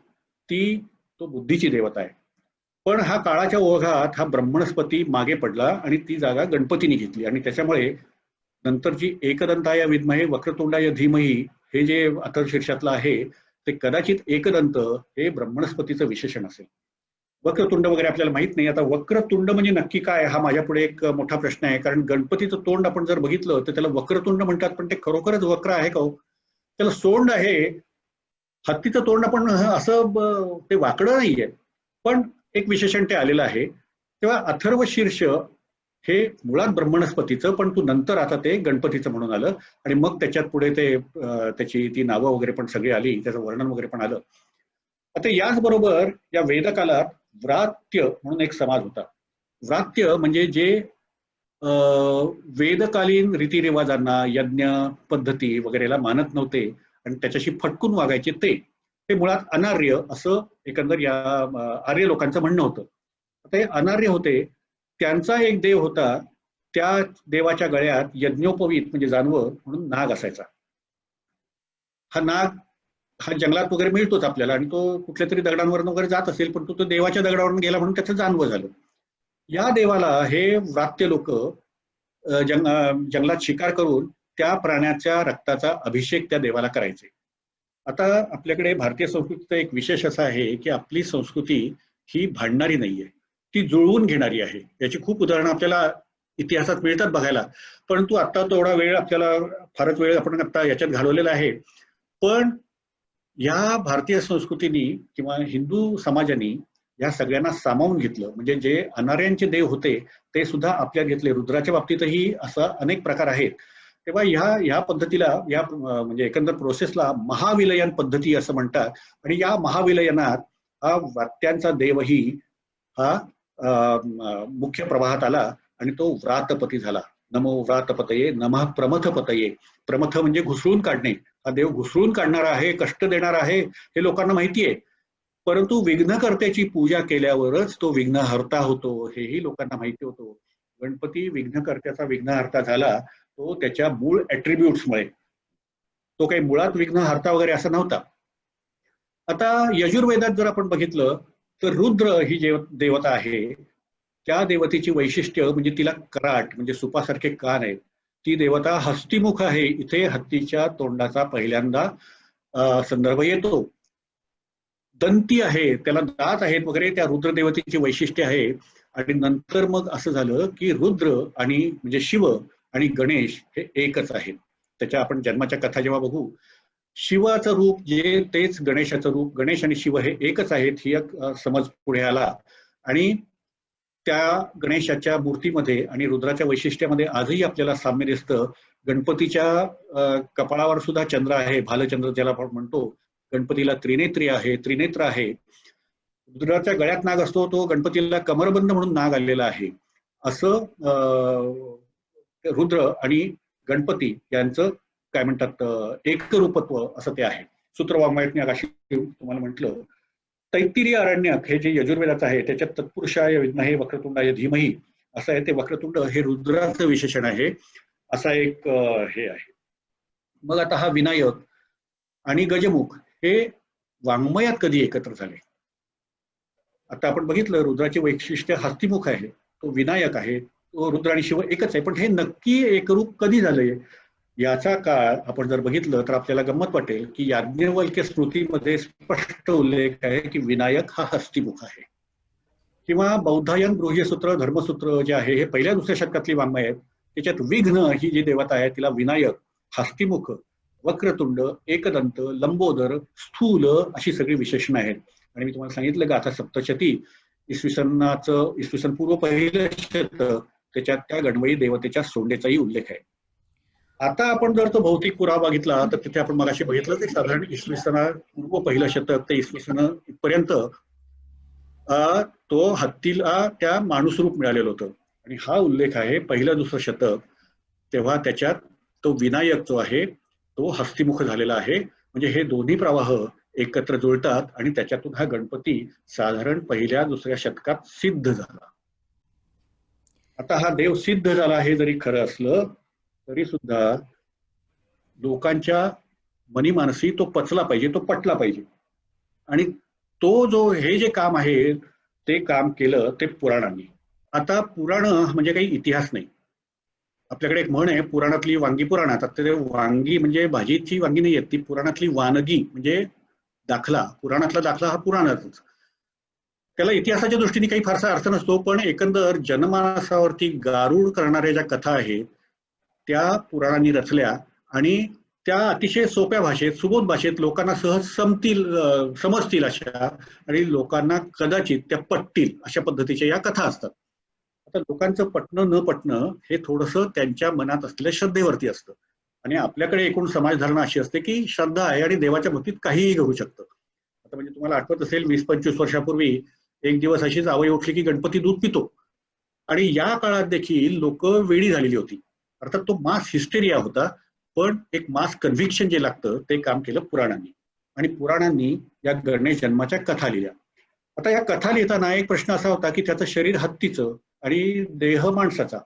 [SPEAKER 1] ती, तो बुद्धीची देवता आहे. पण हा काळाच्या ओघात हा ब्रह्मणस्पती मागे पडला आणि ती जागा गणपतीने घेतली. आणि त्याच्यामुळे नंतरची एकदंताय विद्महे वक्रतुंडाय धीमही हे जे अथर्वशीर्षातलं आहे ते कदाचित एकदंत हे ब्रह्मणस्पतीचं विशेषण असेल. वक्रतुंड वगैरे आपल्याला माहित नाही. आता वक्रतुंड म्हणजे नक्की काय हा माझ्या पुढे एक मोठा प्रश्न आहे. कारण गणपतीचं तोंड आपण जर बघितलं तर त्याला वक्रतुंड म्हणतात, पण ते खरोखरच वक्र आहे का हो? त्याला सोंड आहे. हत्तीचं तोंड आपण असं ते वाकडं नाहीये, पण एक विशेषण ते आलेलं आहे. तेव्हा अथर्व शीर्ष हे मुळात ब्रह्मणस्पतीचं, पण तू नंतर आता ते गणपतीचं म्हणून आलं. आणि मग त्याच्यात पुढे ते त्याची ती नावं वगैरे पण सगळी आली, त्याचं वर्णन वगैरे पण आलं. आता याचबरोबर या वेदकालात व्रात्य म्हणून एक समाज होता. व्रात्य म्हणजे जे वेदकालीन रीतिरिवाजांना, यज्ञ पद्धती वगैरेला मानत नव्हते आणि त्याच्याशी फटकून वागायचे, ते मुळात अनार्य असं एकंदर या आर्य लोकांचं म्हणणं होतं. आता हे अनार्य होते. त्यांचा एक देव होता, त्या देवाच्या गळ्यात यज्ञोपवीत म्हणजे जानवं म्हणून नाग असायचा. हा नाग हा जंगलात वगैरे मिळतोच आपल्याला, आणि तो कुठल्या तरी दगडांवर वगैरे जात असेल, पण तो देवाच्या दगडावरून गेला म्हणून त्याचं जानवं झालं. या देवाला हे व्रात्य लोक जंगलात शिकार करून त्या प्राण्याच्या रक्ताचा अभिषेक त्या देवाला करायचे. आता आपल्याकडे भारतीय संस्कृतीचा एक विशेष असा आहे की आपली संस्कृती ही भांडणारी नाहीये, ती जुळवून घेणारी आहे. याची खूप उदाहरणं आपल्याला इतिहासात मिळतात बघायला. परंतु आता तेवढा वेळ आपल्याला, फारच वेळ आपण आता याच्यात घालवलेला आहे. पण या भारतीय संस्कृतीनी किंवा हिंदू समाजाने या सगळ्यांना सामावून घेतलं. म्हणजे जे अनार्यांचे देव होते ते सुद्धा आपल्यात घेतले. रुद्राच्या बाबतीतही असा अनेक प्रकार आहेत. तेव्हा ह्या पद्धतीला, या म्हणजे एकंदर प्रोसेसला महाविलयन पद्धती असं म्हणतात. आणि या महाविलयनात हा वात्यांचा देवही हा मुख्य प्रवाहात आला आणि तो व्रातपती झाला. नमो व्रातपतये नमः प्रमथपतये. प्रमथ म्हणजे घुसळून काढणे. हा देव घुसळून काढणारा आहे, कष्ट देणारा आहे, हे लोकांना माहिती आहे. परंतु विघ्नकर्त्याची पूजा केल्यावरच तो विघ्नहर्ता होतो, हेही लोकांना माहिती होतं. गणपती विघ्नकर्त्याचा विघ्नहर्ता झाला तो त्याच्या मूळ ऍट्रिब्यूट्समुळे. तो काही मुळात विघ्नहर्ता वगैरे असा नव्हता. आता यजुर्वेदात जर आपण बघितलं तर रुद्र ही देवता आहे, त्या देवतेची वैशिष्ट्य म्हणजे तिला कराट म्हणजे सुपासारखे कान आहेत. ती देवता हस्तिमुख आहे. इथे हत्तीच्या तोंडाचा पहिल्यांदा संदर्भ येतो. दंती आहे, त्याला दात आहेत वगैरे, त्या रुद्र देवतेची वैशिष्ट्य आहे. आणि नंतर मग असं झालं की रुद्र आणि म्हणजे शिव आणि गणेश हे एकच आहेत. त्याच्या आपण जन्माच्या कथा जेव्हा बघू, शिवाचं रूप जे तेच गणेशाचं रूप, गणेश आणि शिव हे एकच आहेत, ही एक समज पुढे आला. आणि त्या गणेशाच्या मूर्तीमध्ये आणि रुद्राच्या वैशिष्ट्यामध्ये आजही आपल्याला साम्य दिसतं. गणपतीच्या कपाळावर सुद्धा चंद्र आहे, भालचंद्र ज्याला आपण म्हणतो. गणपतीला त्रिनेत्र आहे. रुद्राच्या गळ्यात नाग असतो, तो गणपतीला कमरबंद म्हणून नाग आलेला आहे. असं रुद्र आणि गणपती यांचं काय म्हणतात एकरूपत्व असं ते आहे. सूत्रवाङ्मयातनी अशी तुम्हाला म्हटलं. तैत्तिरीय अरण्यक हे जे यजुर्वेदाचं आहे त्याच्यात तत्पुरुषाय विद्महे वक्रतुंडाय धीमहि असं आहे. ते वक्रतुंड हे रुद्राचं विशेषण आहे, असा एक हे आहे. मग आता हा विनायक आणि गजमुख हे वाङ्मयात कधी एकत्र झाले? आता आपण बघितलं रुद्राचे वैशिष्ट्य हस्तिमुख आहे, तो विनायक आहे, तो रुद्र आणि शिव एकच आहे. पण हे नक्की एकरूप कधी झालंय याचा काळ आपण जर बघितलं तर आपल्याला गंमत वाटेल की याज्ञवल्क्य स्मृतीमध्ये स्पष्ट उल्लेख आहे की विनायक हा हस्तिमुख आहे. किंवा बौद्धायन गृह्यसूत्र धर्मसूत्र जे आहे हे पहिल्या दुसऱ्या शतकातली वाङ्मय आहेत. त्याच्यात विघ्न ही जी देवता आहे तिला विनायक, हस्तिमुख, वक्रतुंड, एकदंत, लंबोदर, स्थूल अशी सगळी विशेषणं आहेत. आणि मी तुम्हाला सांगितलं का आता सप्तशती इसवी सन पूर्व पहिलं शतक त्याच्यात त्या गणवई देवतेच्या सोंडेचाही उल्लेख आहे. आता आपण जर तो भौतिक पुरावा बघितला तर तिथे आपण मगाशी बघितलं ते साधारण इसवी सना पूर्व पहिलं शतक ते इसवी सन इथपर्यंत तो हत्तीला त्या माणूस रूप मिळालेलं होतं. आणि हा उल्लेख आहे पहिलं दुसरं शतक, तेव्हा त्याच्यात तो विनायक जो आहे तो हस्तिमुख झालेला आहे. म्हणजे हे दोन्ही प्रवाह एकत्र जुळतात आणि त्याच्यातून हा गणपती साधारण पहिल्या दुसऱ्या शतकात सिद्ध झाला. आता हा देव सिद्ध झाला हे जरी खरं असलं तरी सुद्धा लोकांच्या मनी मानसी तो पचला पाहिजे, तो पटला पाहिजे. आणि तो जो हे जे काम आहे ते काम केलं ते पुराणांनी. आता पुराण म्हणजे काही इतिहास नाही. आपल्याकडे एक म्हण आहे, पुराणातली वांगी पुराणात. आता ते वांगी म्हणजे भाजीची वांगी नाही येत, ती पुराणातली वानगी म्हणजे दाखला. पुराणातला दाखला हा पुराणातच. त्याला इतिहासाच्या दृष्टीने काही फारसा अर्थ नसतो, पण एकंदर जनमानसावरती गारूड करणाऱ्या ज्या कथा आहेत त्या पुराणांनी रचल्या आणि त्या अतिशय सोप्या भाषेत, सुबोध भाषेत लोकांना सहज समजतील अशा आणि लोकांना कदाचित त्या पटतील अशा पद्धतीच्या या कथा असतात. आता लोकांचं पटणं न पटणं हे थोडंसं त्यांच्या मनात असलेल्या श्रद्धेवरती असतं. आणि आपल्याकडे एकूण समाजधारणा अशी असते की श्रद्धा आहे आणि देवाच्या बाबतीत काहीही घडू शकतं. आता म्हणजे तुम्हाला आठवत असेल 20-25 वर्षापूर्वी एक दिवस अशीच आवई उठली की गणपती दूध पितो. आणि या काळात देखील लोक वेडी झालेली होती. अर्थात तो मास हिस्टेरिया होता, पण एक मास कन्व्हिक्शन जे लागतं ते काम केलं पुराणांनी. आणि पुराणांनी या गणेश जन्माच्या कथा लिहिल्या. आता या कथा लिहिताना एक प्रश्न असा होता की त्याचं शरीर हत्तीचं आणि देह माणसाचा,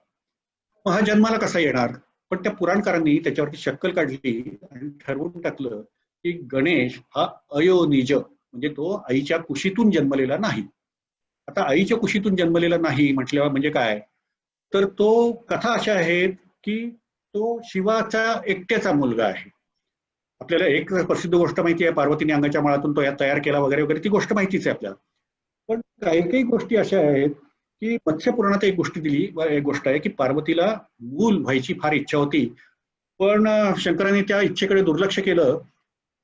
[SPEAKER 1] मग हा जन्माला कसा येणार? पण त्या पुराणकारांनी त्याच्यावरती शक्कल काढली आणि ठरवून टाकलं की गणेश हा अयोनिज म्हणजे तो आईच्या कुशीतून जन्मलेला नाही. आता आईच्या कुशीतून जन्मलेला नाही म्हटल्यावर म्हणजे काय, तर तो कथा अशा आहेत की तो शिवाचा एकट्याचा मुलगा आहे. आपल्याला एक प्रसिद्ध गोष्ट माहिती आहे, पार्वतीने अंगाच्या माळातून तो तयार केला वगैरे वगैरे, ती गोष्ट माहितीच आहे आपल्याला. पण काही काही गोष्टी अशा आहेत की मत्स्य पुराणात एक एक गोष्ट आहे की पार्वतीला मूल व्हायची फार इच्छा होती, पण शंकराने त्या इच्छेकडे दुर्लक्ष केलं.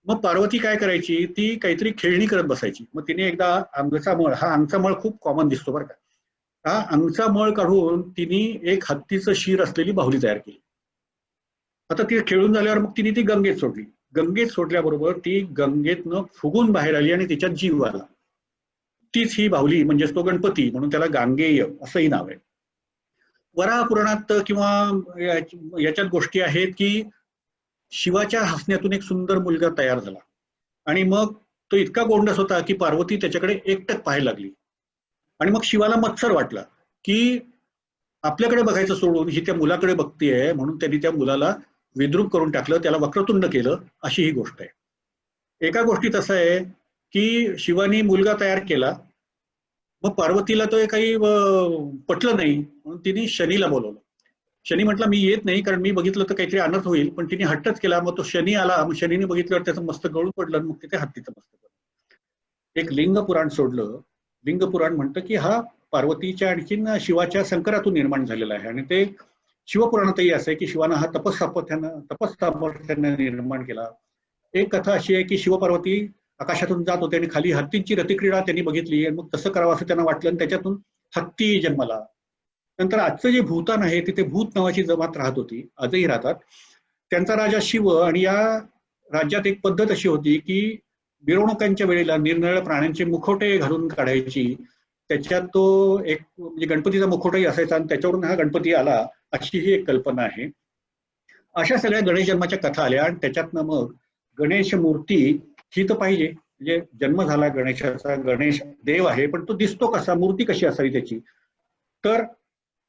[SPEAKER 1] मग पार्वती काय करायची, ती काहीतरी खेळणी करत बसायची. मग तिने एकदा अंगचा मळ, हा अंगचा मळ खूप कॉमन दिसतो बरं का, हा अंगचा मळ काढून तिने एक हत्तीचं शीर असलेली बाहुली तयार केली. आता ती खेळून झाल्यावर मग तिने ती गंगेत सोडली. गंगेत सोडल्याबरोबर ती गंगेतनं फुगून बाहेर आली आणि तिच्यात जीव आला. तीच ही बाहुली म्हणजेच तो गणपती, म्हणून त्याला गांगेय असंही नाव आहे. वराह पुराणात किंवा याच्यात गोष्टी आहेत की शिवाच्या हसण्यातून एक सुंदर मुलगा तयार झाला आणि मग तो इतका गोंडस होता की पार्वती त्याच्याकडे एकटक पाहायला लागली. आणि मग शिवाला मत्सर वाटला की आपल्याकडे बघायचं सोडून ही त्या मुलाकडे बघतीये, म्हणून त्यांनी त्या मुलाला विद्रूप करून टाकलं, त्याला वक्रतुंड केलं, अशी ही गोष्ट आहे. एका गोष्टीत असं आहे की शिवानी मुलगा तयार केला, मग पार्वतीला तो काही पटलं नाही, म्हणून तिने शनीला बोलवलं. शनी म्हटला मी येत नाही कारण मी बघितलं तर काहीतरी अनर्थ होईल, पण तिने हट्टच केला. मग तो शनी आला, मग शनीने बघितल्यावर त्याचं मस्तक गळून पडलं, मग तिथे हत्तीचं मस्तक पडलं. एक लिंग पुराण सोडलं, लिंग पुराण म्हणतं की हा पार्वतीच्या आणखीन शिवाच्या संकरातून निर्माण झालेला आहे. आणि ते शिवपुराणातही असं आहे की शिवानं हा तपस्सामर्थ्यानं निर्माण केला. एक कथा अशी आहे की शिवपार्वती आकाशातून जात होते आणि खाली हत्तींची रतिक्रीडा त्यांनी बघितली आणि मग तसं करावं असं त्यांना वाटलं आणि त्याच्यातून हत्ती जन्माला. नंतर आजचं जे भूतान आहे तिथे भूत नावाची जमात राहत होती, आजही राहतात. त्यांचा राजा शिव, आणि या राज्यात एक पद्धत अशी होती की मिरवणुकांच्या वेळेला निरनिराळ्या प्राण्यांचे मुखवटे घालून काढायची. त्याच्यात तो एक म्हणजे गणपतीचा मुखवटाही असायचा आणि त्याच्यावरून हा गणपती आला, अशी ही एक कल्पना आहे. अशा सगळ्या गणेश जन्माच्या कथा आल्या आणि त्याच्यातनं मग गणेश मूर्ती ही तर पाहिजे. म्हणजे जन्म झाला गणेशाचा, गणेश देव आहे, पण तो दिसतो कसा, मूर्ती कशी असावी त्याची. तर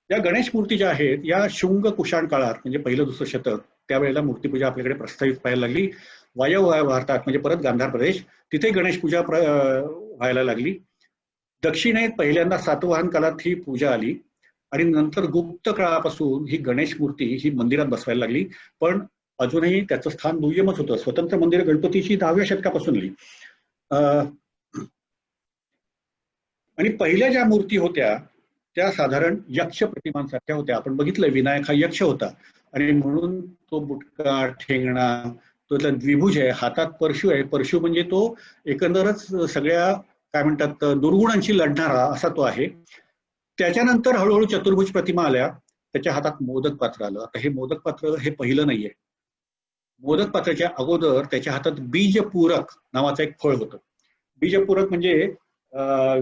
[SPEAKER 1] या गणेश मूर्ती ज्या आहेत या शुंग कुशाण काळात म्हणजे पहिलं दुसरं शतक त्यावेळेला मूर्तीपूजा आपल्याकडे प्रस्तावित व्हायला लागली. वायव्य भारतात म्हणजे परत गांधार प्रदेश, तिथे गणेश पूजा व्हायला लागली. दक्षिणेत पहिल्यांदा सातवाहन काळात ही पूजा आली आणि नंतर गुप्त काळापासून ही गणेश मूर्ती ही मंदिरात बसवायला लागली. पण अजूनही त्याचं स्थान दुय्यमच होतं. स्वतंत्र मंदिर गणपतीची 10व्या शतकापासून आली. आणि पहिल्या ज्या मूर्ती होत्या त्या साधारण यक्ष प्रतिमांसारख्या होत्या. आपण बघितलंय विनायक हा यक्ष होता आणि म्हणून तो बुटका, ठेंगणा, तो द्विभुज आहे, हातात परशु आहे. परशु म्हणजे तो एकंदरच सगळ्या काय म्हणतात दुर्गुणांशी लढणारा असा तो आहे. त्याच्यानंतर हळूहळू चतुर्भुज प्रतिमा आल्या त्याच्या हातात मोदक पात्र आलं. आता हे मोदक पात्र हे पहिलं नाहीये. मोदक पात्राच्या अगोदर त्याच्या हातात बीजपूरक नावाचं एक फळ होतं. बीजपूरक म्हणजे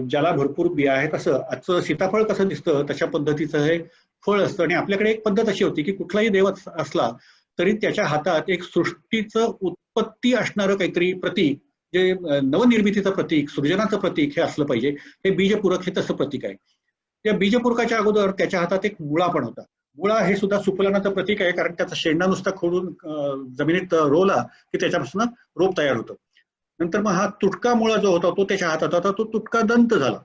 [SPEAKER 1] ज्याला भरपूर बिया आहेत, असं आजचं सीताफळ कसं दिसतं तशा पद्धतीचं हे फळ असतं. आणि आपल्याकडे एक पद्धत अशी होती की कुठलाही देव असला तरी त्याच्या हातात एक सृष्टीचं उत्पत्ती असणारं काहीतरी प्रतीक, जे नवनिर्मितीचं प्रतीक, सृजनाचं प्रतीक हे असलं पाहिजे. हे बीजपूरक हे तसं प्रतीक आहे. त्या बीजपूरकाच्या अगोदर त्याच्या हातात एक मुळा पण होता. मुळा हे सुद्धा सुफलानाचं प्रतीक आहे, कारण त्याचा शेंडा नुसता खोडून जमिनीत रोवला की त्याच्यापासून रोप तयार होतं. नंतर मग हा तुटका मुळा जो होता तो त्याच्या हातात होता, तो तुटका दंत झाला.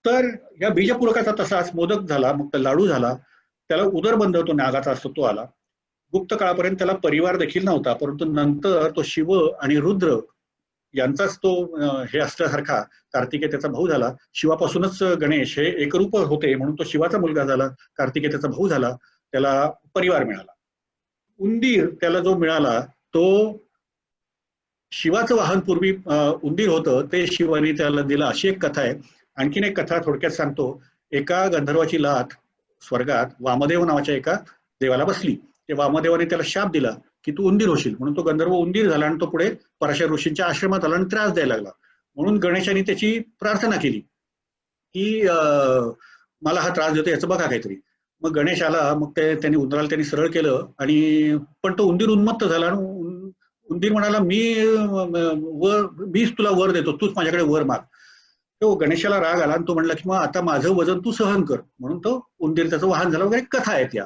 [SPEAKER 1] तर या बीजपूरकाचा तसाच मोदक झाला, मग तो लाडू झाला. त्याला उदरबंध तो नागाचा असतो तो आला. गुप्त काळापर्यंत त्याला परिवार देखील नव्हता, परंतु नंतर तो शिव आणि रुद्र यांचाच तो हे असल्यासारखा कार्तिकेय त्याचा भाऊ झाला. शिवापासूनच गणेश हे एकरूप होते म्हणून तो शिवाचा मुलगा झाला, कार्तिकेय त्याचा भाऊ झाला, त्याला परिवार मिळाला. उंदीर त्याला जो मिळाला तो शिवाचं वाहन पूर्वी उंदीर होतं, ते शिवाने त्याला दिलं, अशी एक कथा आहे. आणखीन एक कथा थोडक्यात सांगतो. एका गंधर्वाची लाथ स्वर्गात वामदेव नावाच्या एका देवाला बसली. ते वामदेवाने त्याला शाप दिला की तू उंदीर होशील, म्हणून तो गंधर्व उंदीर झाला आणि तो पुढे पराशर ऋषींच्या आश्रमात आला आणि त्रास द्यायला लागला. म्हणून गणेशाने त्याची प्रार्थना केली की मला हा त्रास देतो, याचं बघा काहीतरी. मग गणेश आला, मग त्यांनी उंदराला त्यांनी सरळ केलं, आणि पण तो उंदीर उन्मत्त झाला. उंदीर म्हणाला मीच तुला वर देतो, तूच माझ्याकडे वर माग. तो गणेशाला राग आला आणि तो म्हणला की मग आता माझं वजन तू सहन कर, म्हणून तो उंदीर त्याचं वाहन झाला वगैरे कथा आहेत या.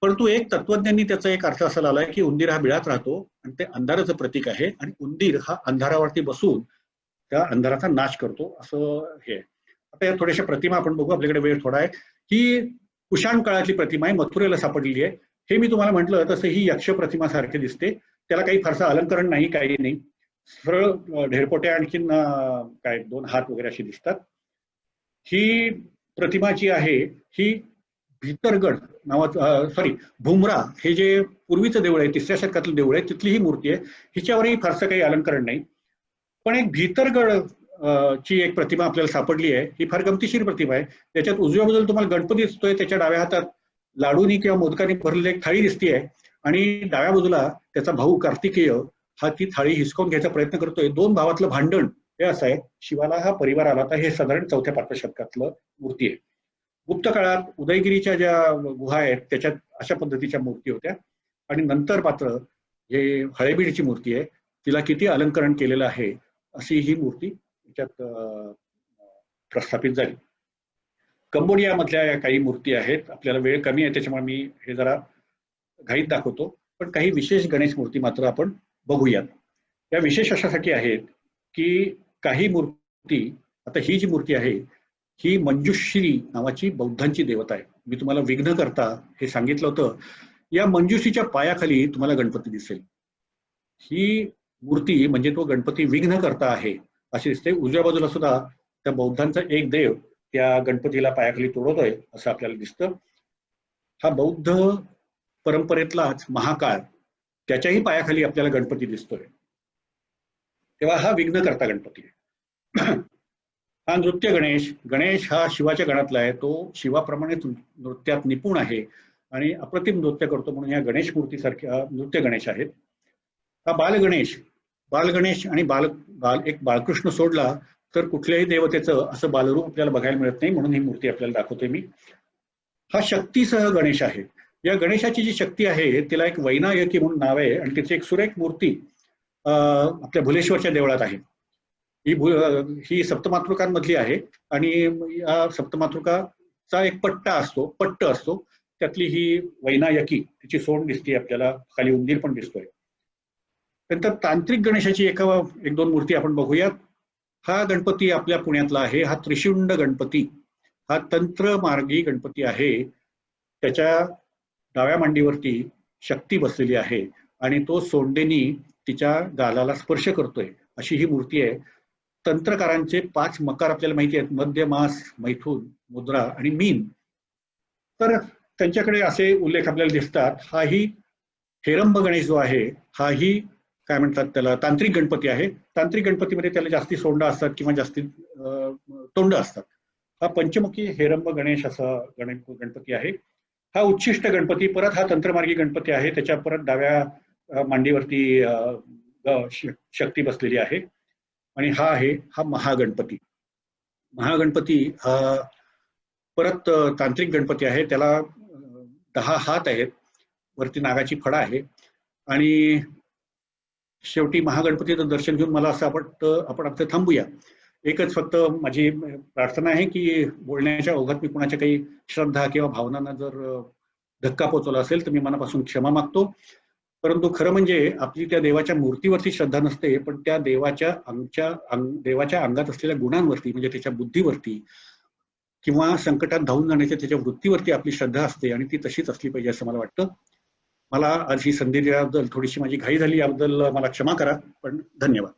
[SPEAKER 1] परंतु एक तत्वज्ञांनी त्याचा एक अर्थ असा लावलाय की उंदीर हा बिळात राहतो आणि ते अंधाराचं प्रतीक आहे, आणि उंदीर हा अंधारावरती बसून त्या अंधाराचा नाश करतो, असं हे. आता या थोड्याशा प्रतिमा आपण बघू, आपल्याकडे वेळ थोडा आहे. ही कुशाण काळातली प्रतिमा आहे, मथुरेला सापडलेली आहे. हे मी तुम्हाला म्हटलं तसं ही यक्ष प्रतिमा सारखी दिसते. त्याला काही फारसं अलंकरण नाही, काही नाही. सरळ ढेरपोट्या, आणखीन काय 2 हात वगैरे अशी दिसतात. ही प्रतिमा जी आहे ही भीतरगड नावाचं, सॉरी, भुमरा हे जे पूर्वीचं देऊळ आहे, 3ऱ्या शतकातलं देऊळ आहे, तिथली ही मूर्ती आहे. हिच्यावरही फारसं काही अलंकरण नाही. पण एक भीतरगड ची एक प्रतिमा आपल्याला सापडली आहे. ही फार गमतीशीर प्रतिमा आहे. त्याच्यात उजव्या बाजूला तुम्हाला गणपती दिसतोय, त्याच्या डाव्या हातात लाडूनी किंवा मोदकाने भरलेली एक थाळी दिसतीये, आणि डाव्या बाजूला त्याचा भाऊ कार्तिकेय हा ती थाळी हिसकावून घ्यायचा प्रयत्न करतोय. 2 भावातलं भांडण हे असं आहे. शिवाला हा परिवार आला होता. हे साधारण 4थ्या-5व्या शतकातलं मूर्ती आहे. गुप्त काळात उदयगिरीच्या ज्या गुहा आहेत त्याच्यात अशा पद्धतीच्या मूर्ती होत्या. आणि नंतर मात्र हे हळेबीडची मूर्ती आहे, तिला किती अलंकरण केलेलं आहे अशी ही मूर्ती त्याच्यात प्रस्थापित झाली. कंबोडियामधल्या या काही मूर्ती आहेत. आपल्याला वेळ कमी आहे त्याच्यामुळे मी हे जरा घाईत दाखवतो, पण काही विशेष गणेश मूर्ती मात्र आपण बघूयात. या विशेष अशासाठी आहेत की काही मूर्ती, आता ही जी मूर्ती आहे ही मंजुश्री नावाची बौद्धांची देवता आहे. मी तुम्हाला विघ्नकर्ता हे सांगितलं होतं. या मंजुश्रीच्या पायाखाली तुम्हाला गणपती दिसेल. ही मूर्ती म्हणजे तो गणपती विघ्नकर्ता आहे अशी दिसते. उजव्या बाजूला सुद्धा त्या बौद्धांचा एक देव त्या गणपतीला पायाखाली तोडवतोय असं आपल्याला दिसतं. हा बौद्ध परंपरेतलाच महाकाळ, त्याच्याही पायाखाली आपल्याला गणपती दिसतोय. तेव्हा हा विघ्नकर्ता गणपती आहे. हा नृत्य गणेश, गणेश हा शिवाच्या गणातला आहे. तो शिवाप्रमाणे नृत्यात निपुण आहे आणि अप्रतिम नृत्य करतो, म्हणून या गणेश मूर्तीसारख्या नृत्य गणेश आहेत. हा बालगणेश आणि एक बाळकृष्ण सोडला तर कुठल्याही देवतेचं असं बालरूप आपल्याला बघायला मिळत नाही, म्हणून ही मूर्ती आपल्याला दाखवते मी. हा शक्तीसह गणेश आहे. या गणेशाची जी शक्ती आहे तिला एक वैनायकी म्हणून नाव आहे, आणि तिची एक सुरेख मूर्ती आपल्या भुलेश्वरच्या देवळात आहे. ही सप्तमातृकांमधली आहे, आणि या सप्तमातृकाचा एक पट्ट असतो, त्यातली ही वैनायकी, तिची सोंड दिसते आपल्याला, खाली उंदीर पण दिसतोय. नंतर तांत्रिक गणेशाची एक 2 मूर्ती आपण बघूयात. हा गणपती आपल्या पुण्यातला आहे. हा त्रिशुंड गणपती, हा तंत्रमार्गी गणपती आहे. त्याच्या डाव्या मांडीवरती शक्ती बसलेली आहे, आणि तो सोंडेनी तिच्या गालाला स्पर्श करतोय अशी ही मूर्ती आहे. तंत्रकारांचे 5 मकार आपल्याला माहिती आहेत: मध्य, मास, मैथुन, मुद्रा आणि मीन. तर त्यांच्याकडे असे उल्लेख आपल्याला दिसतात. हाही हेरंब गणेश जो आहे, हाही काय म्हणतात त्याला, तांत्रिक गणपती आहे. तांत्रिक गणपतीमध्ये त्याला जास्ती सोंड असतात किंवा जास्ती तोंड असतात. हा पंचमुखी हेरंब गणेश असा गणपती आहे. हा उच्छिष्ट गणपती, परत हा तंत्रमार्गी गणपती आहे. त्याच्या परत डाव्या मांडीवरती शक्ती बसलेली आहे. आणि हा आहे हा महागणपती. महागणपती हा परत तांत्रिक गणपती आहे. त्याला 10 हात आहेत, वरती नागाची फडा आहे. आणि शेवटी महागणपतीचं दर्शन घेऊन मला असं वाटतं आपण आता थांबूया. एकच फक्त माझी प्रार्थना आहे की बोलण्याच्या ओघात मी कुणाच्या काही श्रद्धा किंवा भावनांना जर धक्का पोचवला असेल तर मी मनापासून क्षमा मागतो. परंतु खरं म्हणजे आपली त्या देवाच्या मूर्तीवरती श्रद्धा नसते, पण त्या देवाच्या अंगात असलेल्या गुणांवरती, म्हणजे त्याच्या बुद्धीवरती किंवा संकटात धावून जाण्याच्या त्याच्या वृत्तीवरती आपली श्रद्धा असते, आणि ती तशीच असली पाहिजे असं मला वाटतं. मला आज ही संधी दिल्याबद्दल थोडीशी माझी घाई झाली, याबद्दल मला क्षमा करा, पण धन्यवाद.